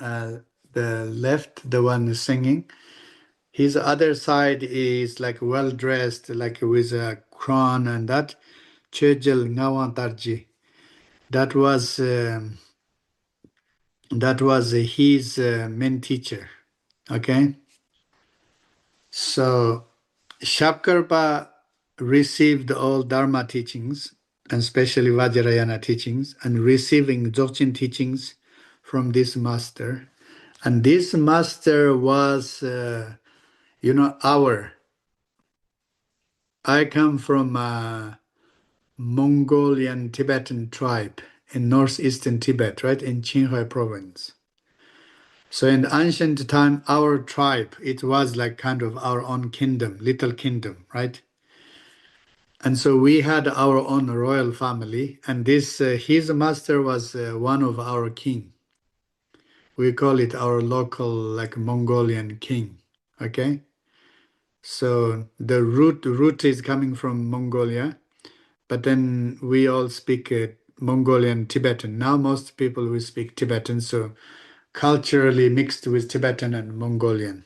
the left, the one singing. His other side is like well dressed, like with a crown and that. Chejel Ngawantarji. That was his main teacher. Okay, so Shapkarpa received all Dharma teachings, and especially Vajrayana teachings, and receiving Dzogchen teachings from this master. And this master was, I come from a Mongolian Tibetan tribe in northeastern Tibet, right, in Qinghai province. So in ancient time, our tribe, it was like kind of our own kingdom, little kingdom, right? And so we had our own royal family, and this his master was one of our king. We call it our local, like Mongolian king. Okay, so the root is coming from Mongolia, but then we all speak Mongolian Tibetan. Now most people will speak Tibetan, so culturally mixed with Tibetan and Mongolian.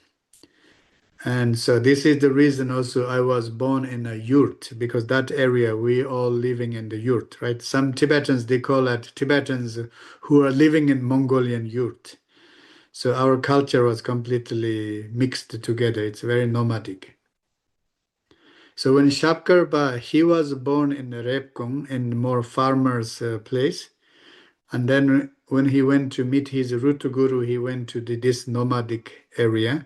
And so this is the reason also I was born in a yurt, because that area we all living in the yurt, right? Some Tibetans, they call it Tibetans who are living in Mongolian yurt. So our culture was completely mixed together. It's very nomadic. So when Shapkarba, he was born in Repkong, in more farmer's place. And then when he went to meet his root guru, he went to this nomadic area.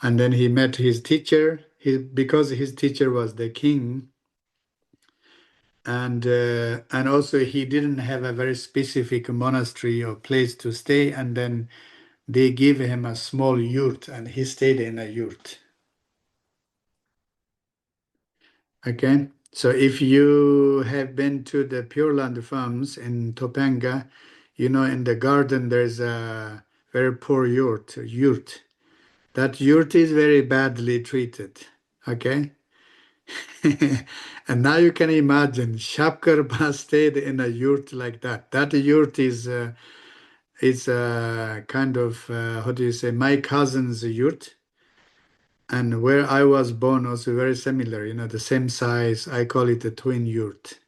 And then he met his teacher, because his teacher was the king. And also he didn't have a very specific monastery or place to stay. And then they gave him a small yurt, and he stayed in a yurt. Okay, so if you have been to the Pure Land farms in Topanga, in the garden there's a very poor yurt. That yurt is very badly treated. Okay. And now you can imagine Shapkarba stayed in a yurt like that. That yurt is kind of my cousin's yurt, and where I was born also very similar. The same size. I call it a twin yurt.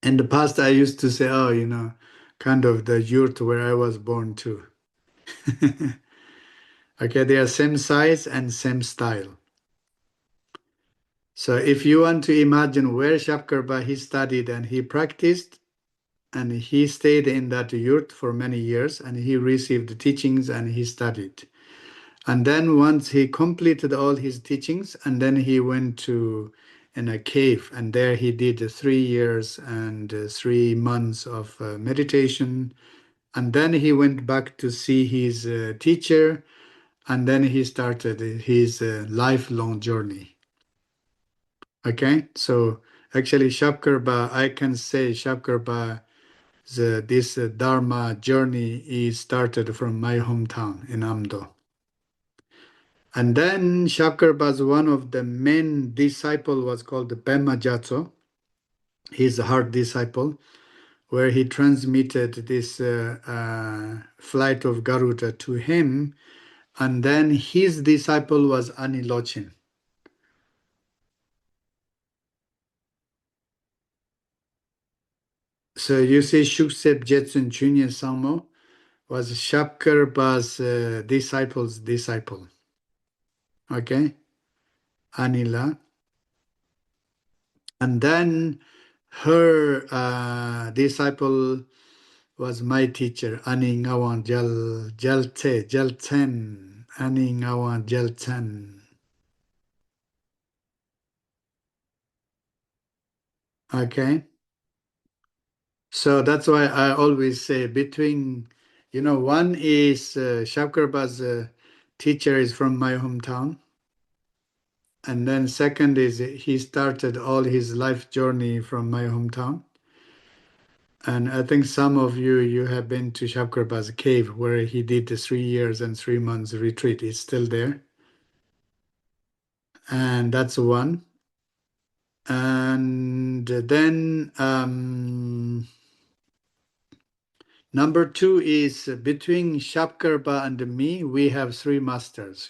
In the past, I used to say, oh, kind of the yurt where I was born too. Okay, they are same size and same style. So if you want to imagine where Shapkarba he studied and he practiced, and he stayed in that yurt for many years, and he received the teachings and he studied. And then once he completed all his teachings, and then he went to in a cave, and there he did 3 years and 3 months of meditation, and then he went back to see his teacher, and then he started his lifelong journey. Okay, so actually Shapkarba, I can say Shapkarba, this Dharma journey is started from my hometown in Amdo. And then Shapkarba's one of the main disciple was called Pema Gyatso. He's a hard disciple, where he transmitted this flight of Garuda to him. And then his disciple was Anilochin. So you see, Shuksep Jetsun Junior Samo was Shapkarba's disciple's disciple. Okay, Anila. And then her disciple was my teacher, Ani Ngawan Jalten, Ani Ngawan Jalten. Okay. So that's why I always say between, one is Shapkarba's teacher is from my hometown. And then second is he started all his life journey from my hometown. And I think some of you have been to Shapkarba's cave where he did the 3 years and 3 months retreat. It's still there. And that's one. And then number 2 is between Shapkarba and me, we have 3 masters,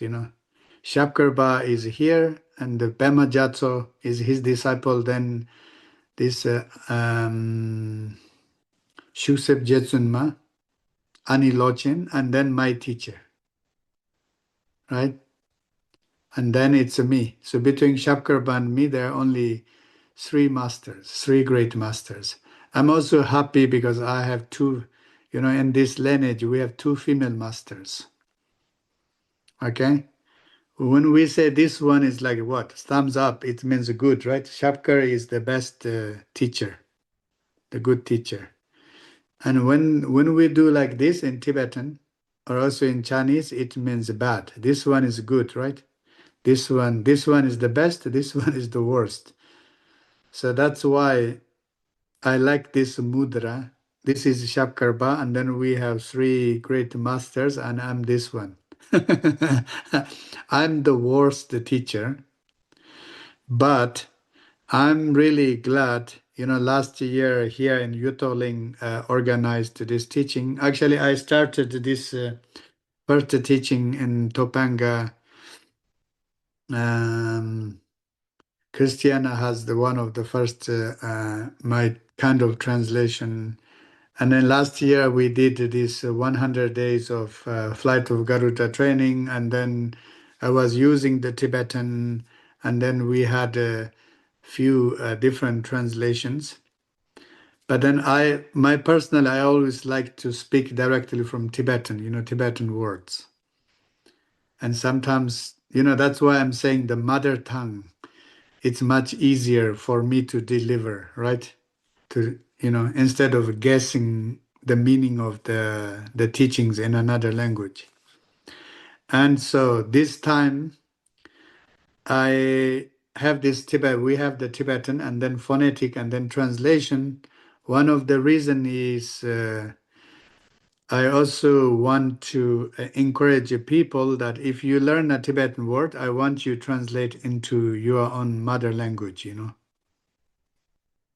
Shapkarba is here, and the Pema Gyatso is his disciple. Then this Shusep Jetsunma, Ani Lochin, and then my teacher, right? And then it's me. So between Shapkarba and me, there are only 3 masters, 3 great masters. I'm also happy because I have 2, in this lineage, we have 2 female masters. Okay? When we say this one is like what? Thumbs up, it means good, right? Shapkar is the best teacher, the good teacher. And when we do like this in Tibetan or also in Chinese, it means bad. This one is good, right? This one is the best, this one is the worst. So that's why I like this mudra. This is Shapkarba, and then we have 3 great masters, and I'm this one. I'm the worst teacher, but I'm really glad, last year here in Yutoling organized this teaching. Actually, I started this first teaching in Topanga. Christiana has one of the first, my kind of translation. And then last year we did this 100 days of Flight of Garuda training. And then I was using the Tibetan, and then we had a few different translations. But then I always like to speak directly from Tibetan, Tibetan words. And sometimes, that's why I'm saying the mother tongue, it's much easier for me to deliver, right? To, instead of guessing the meaning of the teachings in another language. And so this time I have this we have the Tibetan and then phonetic and then translation. One of the reason is I also want to encourage people that if you learn a Tibetan word, I want you to translate into your own mother language, Do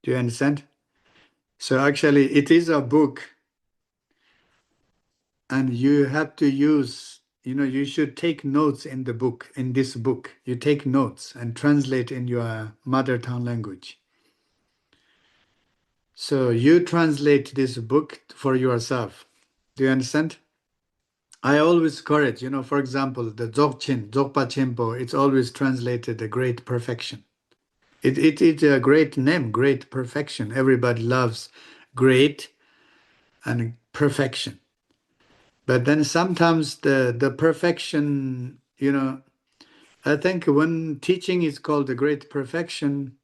you understand? So actually it is a book, and you have to use, you should take notes in the book, in this book. You take notes and translate in your mother tongue language. So you translate this book for yourself. Do you understand? I always encourage, for example, the Dzogpa Chenpo, it's always translated a great perfection. It's a great name, great perfection. Everybody loves great and perfection. But then sometimes the perfection, I think when teaching is called the great perfection,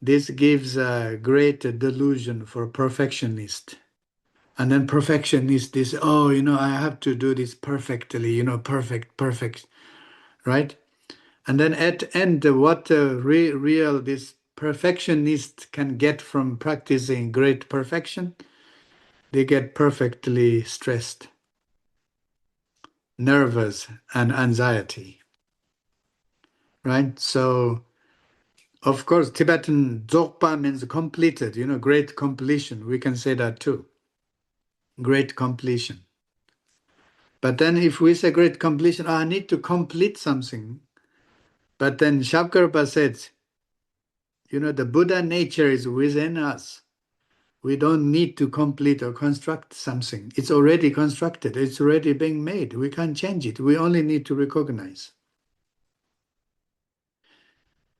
this gives a great delusion for perfectionist. And then perfectionist is, oh, I have to do this perfectly, perfect, right? And then at end, what real this perfectionist can get from practicing great perfection, they get perfectly stressed, nervous, and anxiety, right? So, of course, Tibetan Dzogpa means completed, great completion. We can say that too. Great completion. But then if we say great completion, I need to complete something. But then Shabkarpa said, the Buddha nature is within us. We don't need to complete or construct something. It's already constructed. It's already being made. We can't change it. We only need to recognize.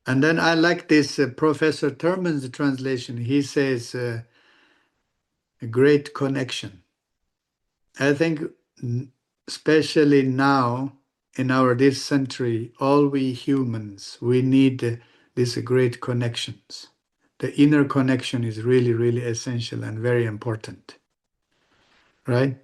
And then I like this Professor Thurman's translation. He says, a great connection. I think especially now in this century, all we humans, we need these great connections. The inner connection is really, really essential and very important, right?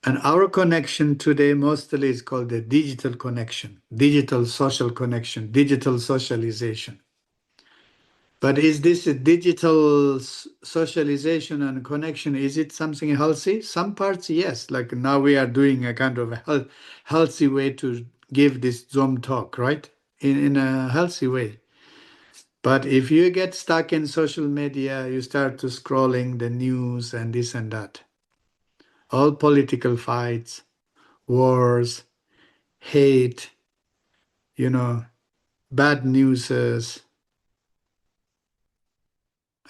And our connection today mostly is called the digital connection, digital social connection, digital socialization. But is this a digital socialization and connection, is it something healthy? Some parts, yes. Like now we are doing a kind of a healthy way to give this Zoom talk, right? In a healthy way. But if you get stuck in social media, you start to scrolling the news and this and that. All political fights, wars, hate, bad news.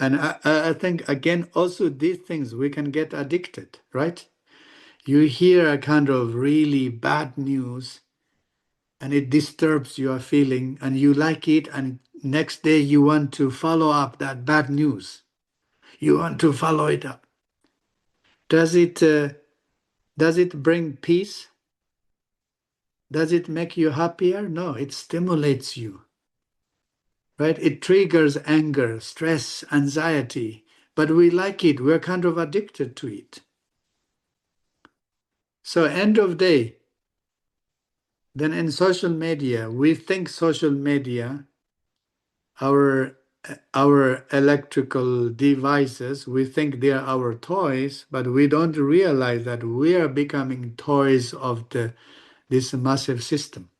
And I think, again, also these things, we can get addicted, right? You hear a kind of really bad news and it disturbs your feeling and you like it, and next day you want to follow up that bad news. You want to follow it up. Does it bring peace? Does it make you happier? No, it stimulates you, right? It triggers anger, stress, anxiety, but we like it. We're kind of addicted to it. So end of day, then in social media, we think social media, our electrical devices, we think they are our toys, but we don't realize that we are becoming toys of this massive system.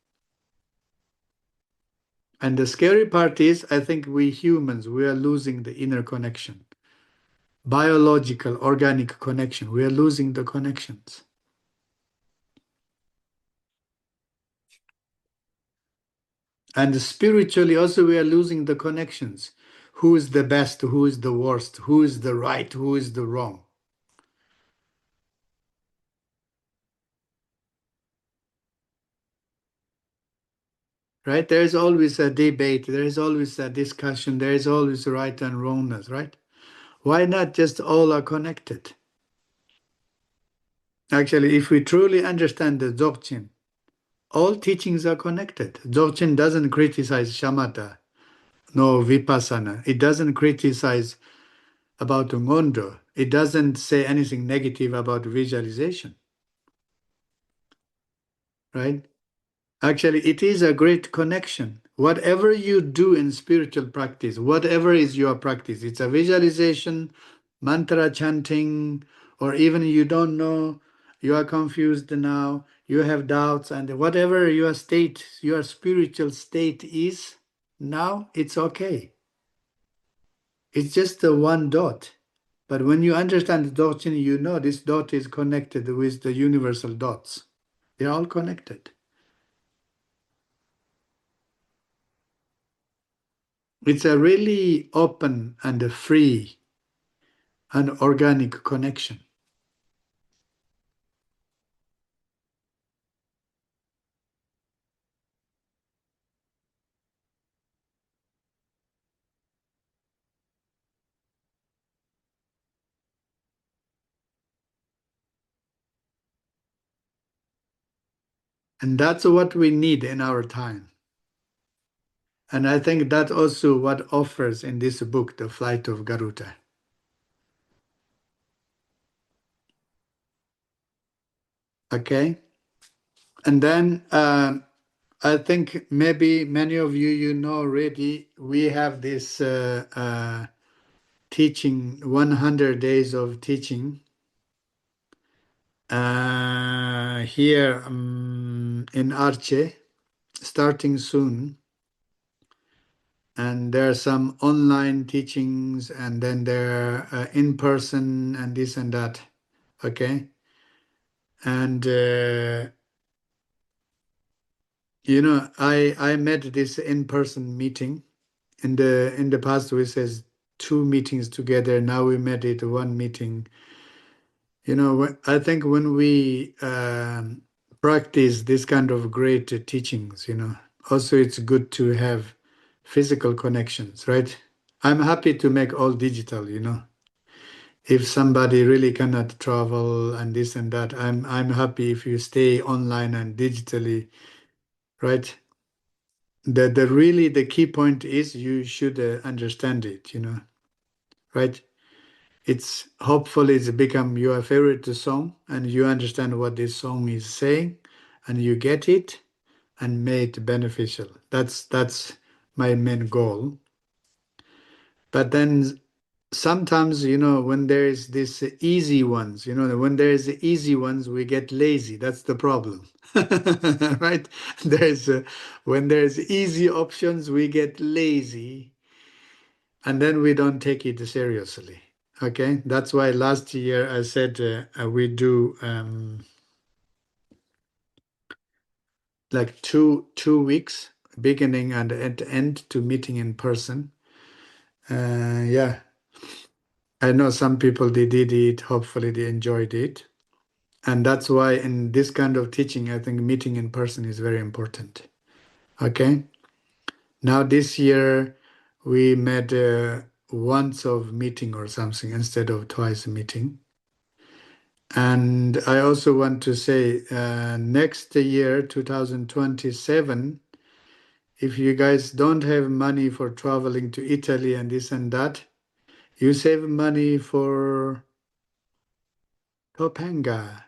And the scary part is, I think we humans, we are losing the inner connection. Biological, organic connection. We are losing the connections. And spiritually also we are losing the connections. Who is the best? Who is the worst? Who is the right? Who is the wrong? Right? There is always a debate. There is always a discussion. There is always right and wrongness, right? Why not just all are connected? Actually, if we truly understand the Dzogchen, all teachings are connected. Dzogchen doesn't criticize shamatha, no vipassana. It doesn't criticize about ngondo. It doesn't say anything negative about visualization, right? Actually, it is a great connection. Whatever you do in spiritual practice, whatever is your practice, it's a visualization, mantra chanting, or even you don't know, you are confused now, you have doubts, and whatever your state, your spiritual state is now, it's okay. It's just the one dot. But when you understand the Dzogchen, you know this dot is connected with the universal dots. They're all connected. It's a really open and a free and organic connection. And that's what we need in our time. And I think that also what offers in this book, The Flight of Garuda. Okay. And then I think maybe many of you know already, we have this teaching, 100 days of teaching here in Arche, starting soon. And there are some online teachings, and then there are in person and this and that. Okay. And I met this in-person meeting. In the past we says 2 meetings together. Now we met it 1 meeting. I think when we practice this kind of great teachings, also it's good to have physical connections, right? I'm happy to make all digital. If somebody really cannot travel and this and that, I'm happy if you stay online and digitally, right? The key point is you should understand it, right? It's hopefully it's become your favorite song and you understand what this song is saying and you get it and make it beneficial. That's my main goal. But then sometimes, when there is this easy ones, when there is easy ones, we get lazy. That's the problem, right? When there's easy options, we get lazy, and then we don't take it seriously. Okay, that's why last year I said we do like two weeks, beginning and at end to meeting in person. Yeah, I know some people they did it. Hopefully they enjoyed it. And that's why in this kind of teaching, I think meeting in person is very important. Okay. Now this year we met once of meeting or something instead of twice meeting. And I also want to say next year, 2027, if you guys don't have money for traveling to Italy and this and that, you save money for Topanga.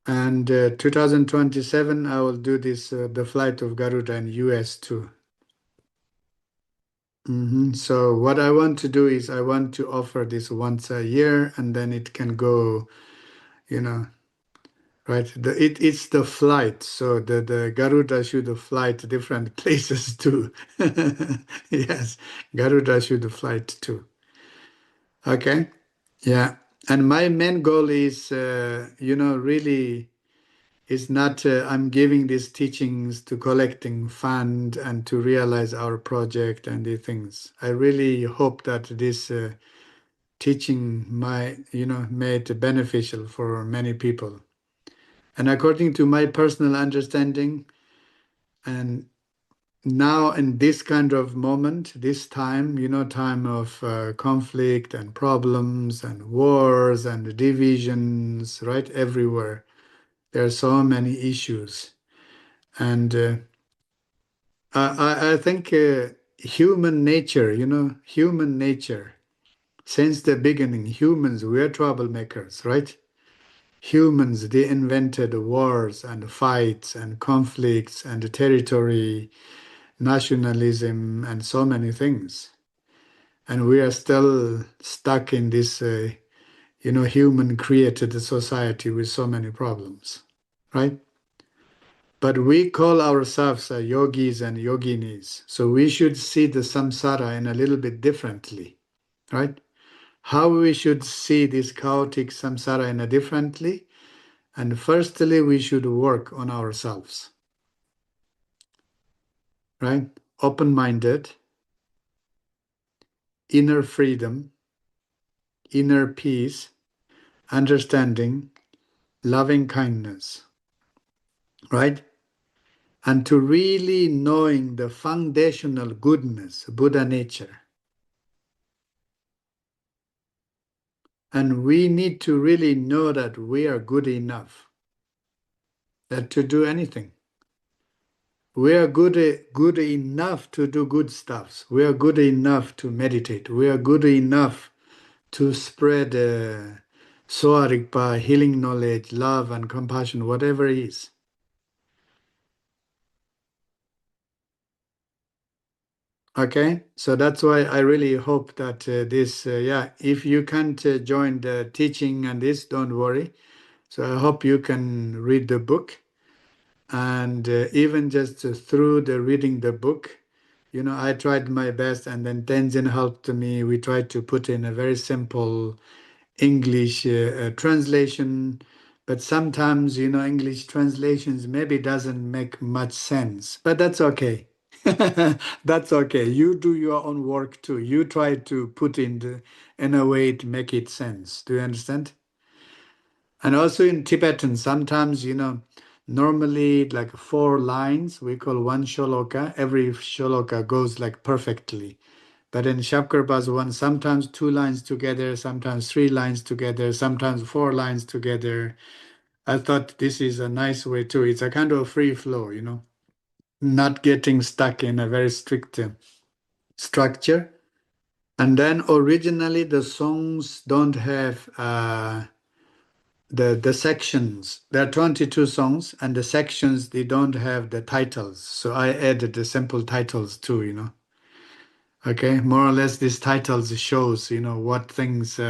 And 2027, I will do this, the flight of Garuda in US too. So what I want to do is I want to offer this once a year, and then it can go, right? It's the flight, so the Garuda should fly to different places too. Yes, Garuda should fly too. Okay, yeah. And my main goal is, really is not I'm giving these teachings to collecting fund and to realize our project and the things. I really hope that this teaching made it beneficial for many people. And according to my personal understanding, and now in this kind of moment, this time, time of conflict and problems and wars and divisions, right, everywhere. There are so many issues. And I think human nature, human nature, since the beginning, humans, we're troublemakers, right? Humans, they invented wars and fights and conflicts and territory, nationalism, and so many things. And we are still stuck in this, human created society with so many problems, right? But we call ourselves yogis and yoginis. So we should see the samsara in a little bit differently, right? How we should see this chaotic samsara in a differently. And firstly, we should work on ourselves, right? Open-minded, inner freedom, inner peace, understanding, loving kindness, right? And to really knowing the foundational goodness, Buddha nature. And we need to really know that we are good enough that to do anything. We are good enough to do good stuffs. We are good enough to meditate. We are good enough to spread Soarikpa, healing knowledge, love and compassion, whatever it is. Okay, so that's why I really hope that if you can't join the teaching and this, don't worry. So I hope you can read the book, and even just through the reading the book, I tried my best, and then Tenzin helped me. We tried to put in a very simple English translation, but sometimes, English translations maybe doesn't make much sense, but that's okay. That's okay. You do your own work too. You try to put in a way to make it sense. Do you understand? And also in Tibetan, sometimes, normally like 4 lines, we call one sholoka. Every sholoka goes like perfectly. But in Shabkarpa's one, sometimes 2 lines together, sometimes 3 lines together, sometimes 4 lines together. I thought this is a nice way too. It's a kind of free flow, not getting stuck in a very strict structure. And then originally the songs don't have the sections. There are 22 songs, and the sections, they don't have the titles. So I added the simple titles too. Okay, more or less these titles shows, what things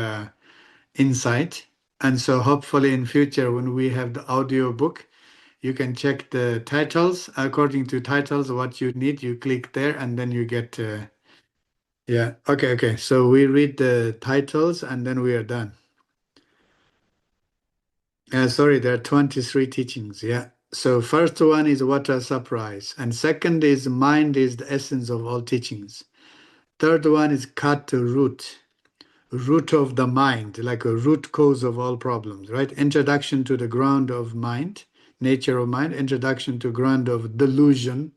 inside. And so hopefully in future when we have the audio book, you can check the titles. According to titles, what you need, you click there and then you get yeah. Okay. So we read the titles and then we are done. Sorry, there are 23 teachings. Yeah. So first one is what a surprise. And second is mind is the essence of all teachings. Third one is cut to root of the mind, like a root cause of all problems, right? Introduction to the ground of mind, nature of mind, introduction to ground of delusion.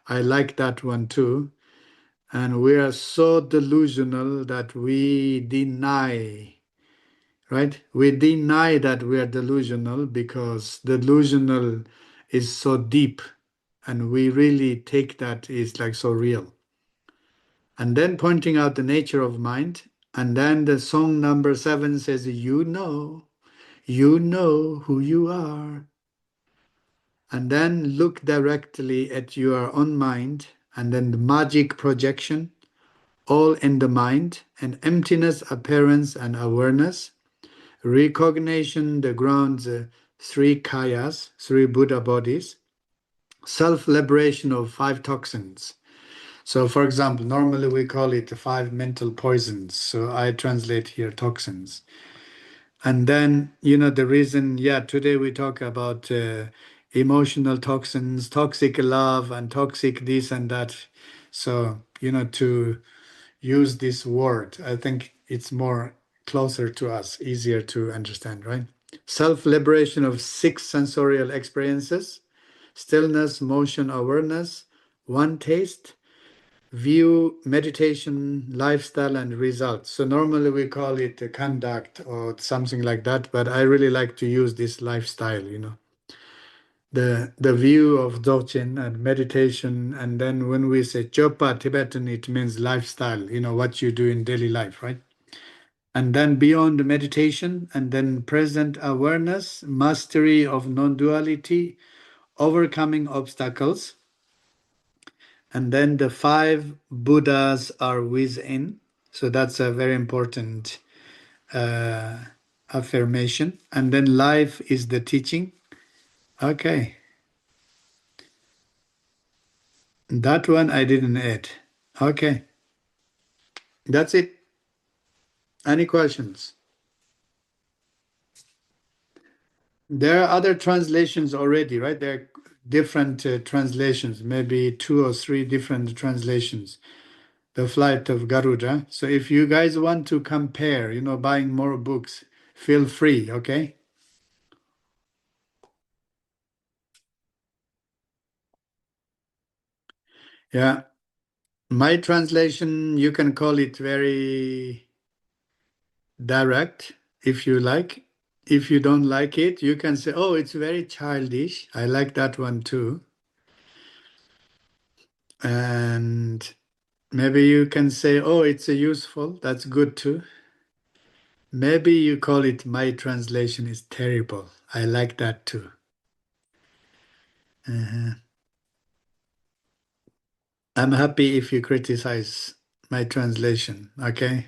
I like that one too. And we are so delusional that we deny, right? We deny that we are delusional because delusional is so deep, and we really take that is like so real. And then pointing out the nature of mind. And then the song number 7 says, you know who you are. And then look directly at your own mind, and then the magic projection, all in the mind, and emptiness, appearance, and awareness. Recognition, the grounds, 3 kayas, 3 Buddha bodies. Self-liberation of 5 toxins. So, for example, normally we call it 5 mental poisons. So I translate here toxins. And then, the reason, today we talk about emotional toxins, toxic love, and toxic this and that. So, to use this word, I think it's more closer to us, easier to understand, right? Self-liberation of 6 sensorial experiences, stillness, motion, awareness, one taste, view, meditation, lifestyle, and results. So normally we call it a conduct or something like that, but I really like to use this lifestyle, the view of Dzogchen and meditation. And then when we say Chopa Tibetan, it means lifestyle, what you do in daily life, right? And then beyond meditation, and then present awareness, mastery of non-duality, overcoming obstacles. And then the 5 Buddhas are within. So that's a very important affirmation. And then life is the teaching. Okay. That one I didn't add. Okay. That's it. Any questions? There are other translations already, right? There are different translations, maybe 2 or 3 different translations. The Flight of Garuda. So if you guys want to compare, buying more books, feel free, okay? Yeah. My translation, you can call it very direct if you like. If you don't like it, you can say, oh, it's very childish. I like that one too. And maybe you can say, oh, it's a useful. That's good too. Maybe you call it my translation is terrible. I like that too. I'm happy if you criticize my translation, okay?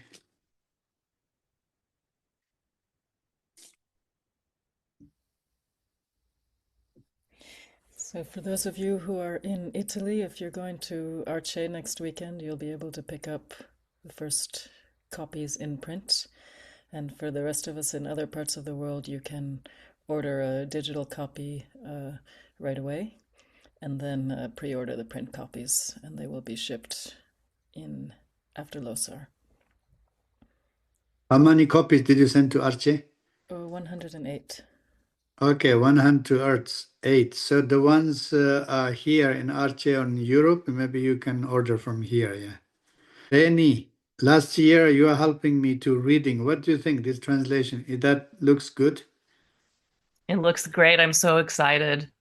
So for those of you who are in Italy, if you're going to Arce next weekend, you'll be able to pick up the first copies in print. And for the rest of us in other parts of the world, you can order a digital copy right away and then pre-order the print copies, and they will be shipped in after Losar. How many copies did you send to Arce? 108. Okay, 100 to Arts 8. So the ones are here in Arce in Europe, maybe you can order from here, yeah. Reni, last year you are helping me to reading. What do you think, this translation? That looks good? It looks great. I'm so excited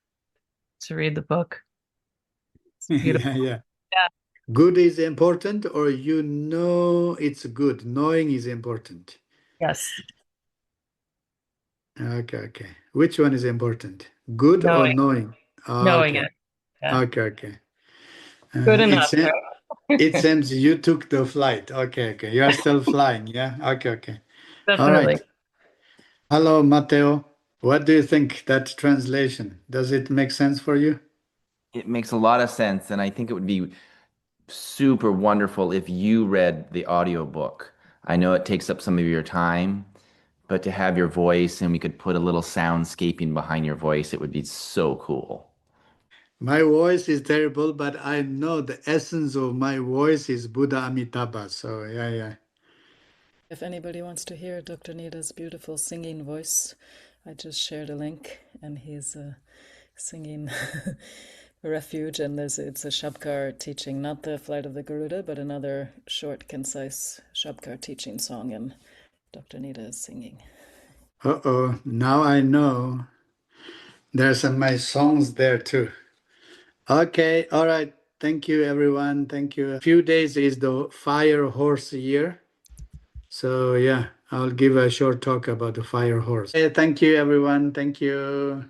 to read the book. It's beautiful. Yeah. Yeah. Good is important, or you know it's good? Knowing is important. Yes. Okay. Which one is important? Good or Knowing. knowing? Knowing Okay. it. Yeah. Okay. Good enough. It seems you took the flight. Okay. You are still flying, yeah? Okay. All Definitely. right. Hello, Matteo. What do you think that translation? Does it make sense for you? It makes a lot of sense, and I think it would be super wonderful if you read the audiobook. I know it takes up some of your time, but to have your voice and we could put a little soundscaping behind your voice, it would be so cool. My voice is terrible, but I know the essence of my voice is Buddha Amitabha. So, yeah. If anybody wants to hear Dr. Nida's beautiful singing voice, I just shared a link, and he's singing Refuge, and it's a Shabkar teaching, not the Flight of the Garuda, but another short, concise Shabkar teaching song, and Dr. Nida is singing. Uh-oh, now I know. There's some my songs there too. Okay, all right. Thank you, everyone. Thank you. A few days is the fire horse year. So, yeah, I'll give a short talk about the fire horse. Thank you, everyone. Thank you.